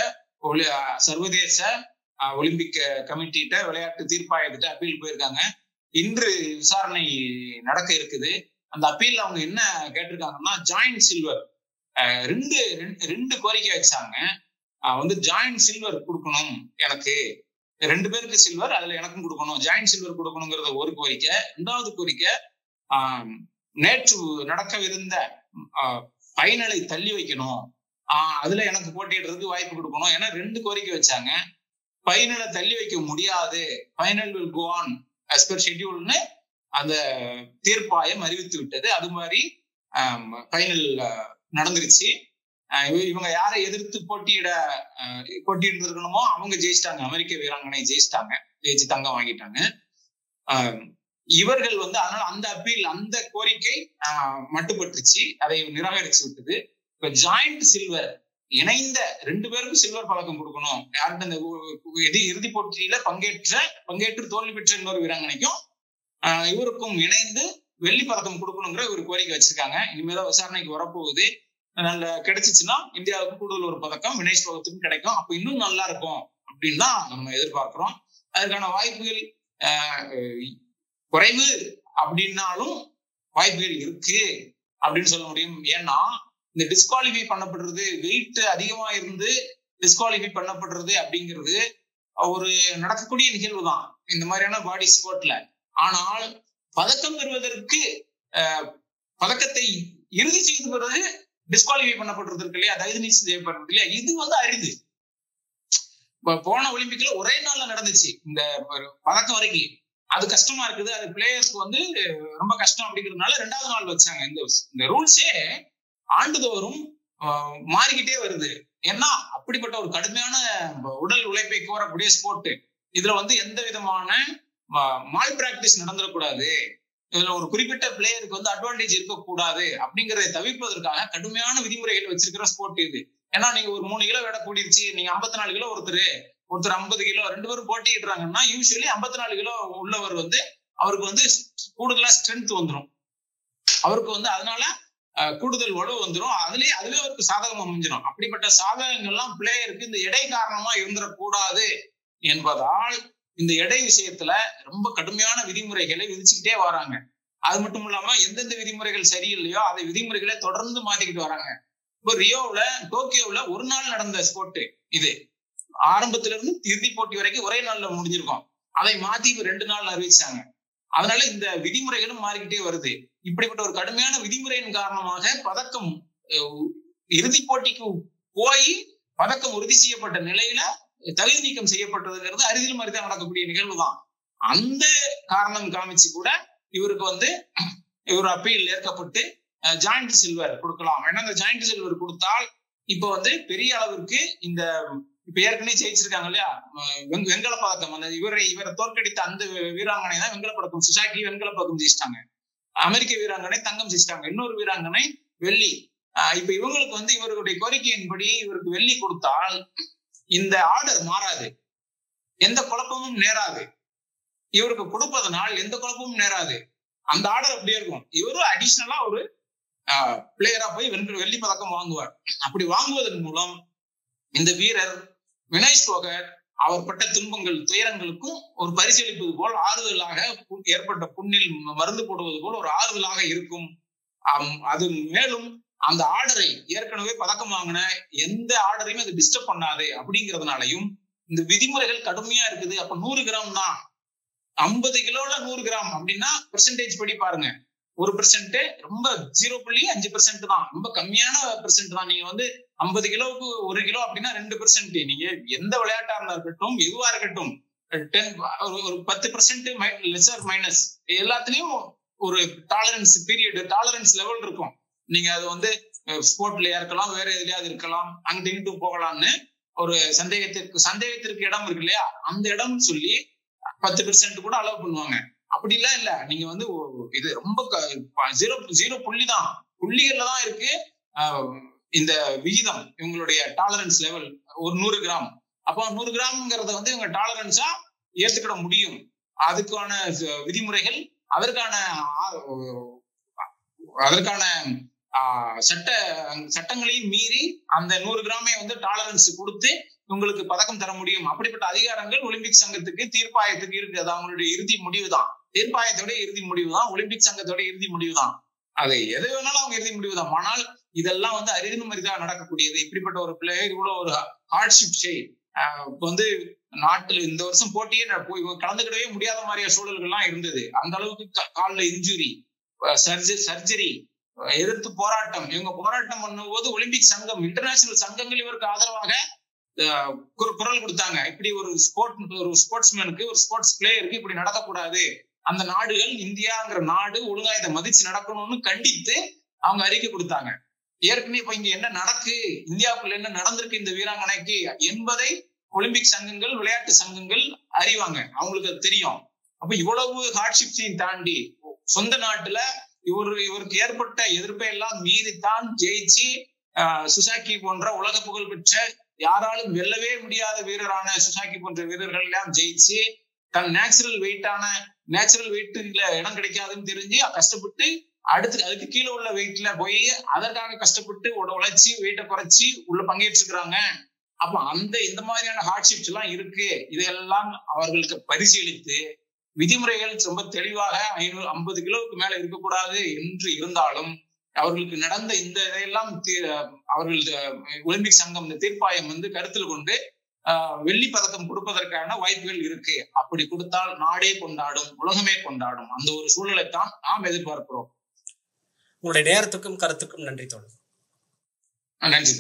சர்வதேச ஒலிம்பிக் கமிட்டிட்ட விளையாட்டு தீர்ப்பாயத்திட்ட அப்பீல் போயிருக்காங்க. இன்று விசாரணை நடக்க இருக்குது. அந்த அப்பீல் அவங்க என்ன கேட்டிருக்காங்கன்னா, ஜாயிண்ட் சில்வர் ரெண்டு கோரிக்கை வச்சாங்க. ஜாயிண்ட் சில்வர் கொடுக்கணும், எனக்கு 2 பேருக்கு சில்வர், அதுல எனக்கும் கொடுக்கணும், ஜாயிண்ட் சில்வர் கொடுக்கணுங்கிறத ஒரு கோரிக்கை. 2வது கோரிக்கை, நேற்று நடக்கவிருந்த ஃபைனலை தள்ளி வைக்கணும், அதுல எனக்கு போட்டியிடுறதுக்கு வாய்ப்பு கொடுக்கணும். ஏன்னா 2 கோரிக்கை வச்சாங்க. ஃபைனலை தள்ளி வைக்க முடியாது, final will go on as per schedule அந்த தீர்ப்பாயம் அறிவித்து விட்டது. அது மாதிரி ஃபைனல் நடந்துருச்சு. இவங்க யாரை எதிர்த்து போட்டியிருந்திருக்கணுமோ அவங்க ஜெயிச்சிட்டாங்க. அமெரிக்க வீராங்கனை ஜெயிச்சு தங்கம் வாங்கிட்டாங்க. இவர்கள் அதனால அந்த அப்பீல், அந்த கோரிக்கை மட்டுப்பட்டுச்சு, அதை நிராகரிச்சு விட்டது. இப்ப ஜாயிண்ட் சில்வர், இணைந்த 2 பேருக்கும் சில்வர் பதக்கம் கொடுக்கணும். யாருக்கு அந்த இறுதி போட்டியில பங்கேற்று தோல்வி பெற்ற இன்னொரு வீராங்கனைக்கும் இவருக்கும் இணைந்து வெள்ளி பதக்கம் கொடுக்கணுங்கிற ஒரு கோரிக்கை வச்சிருக்காங்க. இனிமேதான் விசாரணைக்கு வரப்போகுது. நல்ல கிடைச்சிச்சுன்னா இந்தியாவுக்கு கூடுதல் ஒரு பதக்கம் வினேஷ் போகத்துக்கும் கிடைக்கும். அப்ப இன்னும் நல்லா இருக்கும் அப்படின்னு தான் நம்ம எதிர்பார்க்கிறோம். அதற்கான வாய்ப்புகள் குறைவு அப்படின்னாலும் வாய்ப்புகள் இருக்கு அப்படின்னு சொல்ல முடியும். ஏன்னா இந்த டிஸ்குவாலிஃபை பண்ணப்படுறது, வெயிட் அதிகமா இருந்து டிஸ்குவாலிஃபை பண்ணப்படுறது அப்படிங்கிறது ஒரு நடக்கக்கூடிய நிகழ்வு தான் இந்த மாதிரியான பாடி ஸ்போர்ட்ல. ஆனால் பதக்கம் பெறுவதற்கு பதக்கத்தை இறுதி செய்து பிறகு டிஸ்குவாலிஃபை பண்ணப்படுறது இருக்கு இல்லையா, தகுதி நீக்கம் செய்யப்படுறது இல்லையா, இது அரிது. போன ஒலிம்பிக்ல ஒரே நாள்ல நடந்துச்சு இந்த பதக்கம் வரைக்கும். அது கஷ்டமா இருக்குது, அது பிளேயர்ஸ்க்கு ரொம்ப கஷ்டம் அப்படிங்கிறதுனால 2வது நாள் வச்சாங்க. இந்த ரூல்ஸே ஆண்டுதோறும் மாறிக்கிட்டே வருது. ஏன்னா அப்படிப்பட்ட ஒரு கடுமையான உடல் உழைப்பை கோரக்கூடிய ஸ்போர்ட். இதுல எந்த விதமான மால் பிராக்டிஸ் நடந்துடக்கூடாது, இதுல ஒரு குறிப்பிட்ட பிளேயருக்கு அட்வான்டேஜ் இருக்கக்கூடாது அப்படிங்கறதை தவிர்ப்பதற்காக கடுமையான விதிமுறைகள் வச்சிருக்கிற ஸ்போர்ட் இது. ஏன்னா நீங்க ஒரு 3 கிலோ எடை கூடிருச்சு, நீங்க 54 கிலோ, ஒருத்தர் 50 கிலோ, 2 பேரும் போட்டியிடுறாங்கன்னா யூஸ்வலி 54 கிலோ உள்ளவர் அவருக்கு கூடுதலா ஸ்ட்ரென்த் வந்துடும், அவருக்கு அதனால கூடுதல் வலு வந்துடும், அதுவே அவருக்கு சாதகம் அமைஞ்சிடும். அப்படிப்பட்ட சாதகங்கள்லாம் பிளேயருக்கு இந்த எடை காரணமா இருந்துடக்கூடாது என்பதால் இந்த எடை விஷயத்துல ரொம்ப கடுமையான விதிமுறைகளை விதிச்சுக்கிட்டே வராங்க. அது மட்டும் இல்லாம எந்தெந்த விதிமுறைகள் சரியில்லையோ அதை விதிமுறைகளை தொடர்ந்து மாத்திக்கிட்டு வராங்க. இப்போ டோக்கியோவில் ஒரு நாள் நடந்த ஸ்போர்ட் இது. ஆரம்பத்துல இருந்து இறுதி போட்டி வரைக்கும் ஒரே நாள்ல முடிஞ்சிருக்கும். அதை மாத்தி 2 நாள் அறிவிச்சாங்க. அதனால இந்த விதிமுறைகளும் மாறிக்கிட்டே வருது. இப்படிப்பட்ட ஒரு கடுமையான விதிமுறையின் காரணமாக பதக்கம் இறுதி போட்டிக்கு போய் பதக்கம் உறுதி செய்யப்பட்ட நிலையில தகுதி நீக்கம் செய்யப்பட்டதுங்கிறது அரிதிலும் அரிதாக நடக்கக்கூடிய நிகழ்வு தான். அந்த காரணம் காமிச்சு கூட இவருக்கு இவர் அப்பீல் ஏற்கப்பட்டு ஜாயிண்ட் சில்வர் கொடுக்கலாம். ஏன்னா இந்த ஜாயிண்ட் சில்வர் கொடுத்தால் இப்போ பெரிய அளவிற்கு இந்த இப்ப ஏற்கனவே ஜெயிச்சிருக்காங்க இல்லையா வெண்கல பதக்கம், இவரை தோற்கடித்த அந்த வீராங்கனை தான் வெண்கல பதக்கம், சுசாக்கி வெண்கல பதக்கம் ஜெயிச்சிட்டாங்க. அமெரிக்க வீராங்கனை தங்கம் ஜெயிச்சிட்டாங்க, இன்னொரு வீராங்கனை வெள்ளி. இப்ப இவங்களுக்கு இவருடைய கோரிக்கையின்படி இவருக்கு வெள்ளி கொடுத்தால் இந்த ஆர்டர் மாறாது, எந்த குழப்பமும் நேராது. இவருக்கு கொடுப்பதனால் எந்த குழப்பமும் நேராது, அந்த ஆர்டர் அப்படியே இருக்கும். இவரு அடிஷனலா ஒரு பிளேயரா போய் வெள்ளி பதக்கம் வாங்குவார். அப்படி வாங்குவதன் மூலம் இந்த வீரர் வினேஷ் போகத் அவர் பட்ட துன்பங்கள் துயரங்களுக்கும் ஒரு பரிசீலிப்பது போல் ஆறுதலாக, ஏற்பட்ட புண்ணில் மருந்து போடுவது போல் ஒரு ஆறுதலாக இருக்கும். அது மேலும் அந்த ஆர்டரை ஏற்கனவே பதக்கம் வாங்கின எந்த ஆர்டரையுமே அது டிஸ்டர்ப் பண்ணாது அப்படிங்கிறதுனாலையும் இந்த விதிமுறைகள் கடுமையா இருக்குது. அப்ப 100 கிராம் தான், 50 கிலோல 100 கிராம் அப்படின்னா பெர்சன்டேஜ் படி பாருங்க, 1% ரொம்ப 0.5% தான், ரொம்ப கம்மியான பெர்சென்ட் தான். நீங்க 50 கிலோவுக்கு 1 கிலோ அப்படின்னா 2%. நீங்க எந்த விளையாட்டா இருந்தா இருக்கட்டும், எதுவா இருக்கட்டும், ஒரு 10% லெசர் மைனஸ் எல்லாத்துலயும் ஒரு டாலரன்ஸ் பீரியட், டாலரன்ஸ் லெவல் இருக்கும். நீங்க அது ஸ்போர்ட்லயா இருக்கலாம், வேற எதுலயாவது இருக்கலாம், அங்கிட்டு இங்கிட்டு போகலாம்னு ஒரு சந்தேகத்திற்கு இடம் இருக்கு இல்லையா, அந்த இடம் சொல்லி 10% கூட அலோவ் பண்ணுவாங்க. அப்படிலாம் இல்ல, நீங்க இது ரொம்ப 0 புள்ளி தான், புள்ளிகள்ல தான் இருக்கு இந்த விகிதம், இவங்களுடைய டாலரன்ஸ் லெவல் ஒரு 100 கிராம். அப்போ 100 கிராம்ங்கிறத இவங்க டாலரன்ஸா ஏத்துக்கிட முடியும். அதுக்கான விதிமுறைகள், அதற்கான சட்டங்களையும் மீறி அந்த 100 கிராமை வந்து டாலரன்ஸ் கொடுத்து உங்களுக்கு பதக்கம் தர முடியும். அப்படிப்பட்ட அதிகாரங்கள் ஒலிம்பிக் சங்கத்துக்கு, தீர்ப்பாயத்துக்கு இருக்கு. அது அவங்களுடைய இறுதி முடிவு தான். தீர்ப்பாயத்தோட இறுதி முடிவு தான், ஒலிம்பிக் சங்கத்தோட இறுதி முடிவு தான். அது எது வேணாலும் அவங்க இறுதி முடிவு தான். ஆனால் இதெல்லாம் வந்து அரிதும் அரிதாக நடக்கக்கூடியது. இப்படிப்பட்ட ஒரு பிளேயர் இவ்வளவு ஒரு ஹார்ட்ஷிப் வந்து நாட்டில் இந்த வருஷம் போட்டியே கலந்துக்கிடவே முடியாத மாதிரியான சூழல்கள்லாம் இருந்தது. அந்த அளவுக்கு காலில் இன்ஜுரி, சர்ஜரி, எதிர்த்து போராட்டம். இவங்க போராட்டம் பண்ணும்போது ஒலிம்பிக் சங்கம், இன்டர்நேஷனல் சங்கங்கள் இவருக்கு ஆதரவாக குரல் கொடுத்தாங்க. இப்படி ஒரு ஸ்போர்ட்ஸ்மேனுக்கு, ஒரு ஸ்போர்ட்ஸ் பிளேயருக்கு இப்படி நடக்கக்கூடாது. அந்த நாடுகள், இந்தியாங்கிற நாடு ஒழுங்கா இதை மதிச்சு நடக்கணும்னு கண்டித்து அவங்க அறிக்கை கொடுத்தாங்க. ஏற்கனவே இப்ப இங்க என்ன நடக்கு, இந்தியாவுக்குள்ள என்ன நடந்திருக்கு இந்த வீராங்கனைக்கு என்பதை ஒலிம்பிக் சங்கங்கள், விளையாட்டு சங்கங்கள் அறிவாங்க. அவங்களுக்கு அது தெரியும். அப்ப இவ்வளவு ஹார்ட்ஷிப்ஸையும் தாண்டி சொந்த நாட்டுல இவருக்கு ஏற்பட்ட எதிர்ப்பை எல்லாம் மீறித்தான் ஜெயிச்சு சுசாக்கி போன்ற உலக புகழ் பெற்ற, யாராலும் வெல்லவே முடியாத வீரரான சுசாக்கி போன்ற வீரர்கள் எல்லாம் ஜெயிச்சு தன் நேச்சுரல் வெயிட்ல இடம் கிடைக்காதுன்னு தெரிஞ்சு கஷ்டப்பட்டு அதுக்கு கீழே உள்ள வெயிட்ல போய் அதற்காக கஷ்டப்பட்டு உழைச்சி வெயிட்டை குறைச்சி உள்ள பங்கேற்றிருக்கிறாங்க. அப்ப இந்த மாதிரியான ஹார்ட்ஷிப்ஸ் எல்லாம் இருக்கு. இதையெல்லாம் அவர்களுக்கு பரிசீலித்து விதிமுறைகள் ரொம்ப தெளிவாக 550 கிலோவுக்கு மேல இருக்கக்கூடாது என்று இருந்தாலும் அவர்களுக்கு நடந்த இந்த இதையெல்லாம் அவர்கள் ஒலிம்பிக் சங்கம், இந்த தீர்ப்பாயம் வந்து கருத்தில் கொண்டு வெள்ளி பதக்கம் கொடுப்பதற்கான வாய்ப்புகள் இருக்கு. அப்படி கொடுத்தால் நாடே கொண்டாடும், உலகமே கொண்டாடும். அந்த ஒரு சூழலைத்தான் நாம் எதிர்பார்க்கிறோம். உங்களுடைய நேரத்துக்கும் கருத்துக்கும் நன்றி தோழர். நன்றி.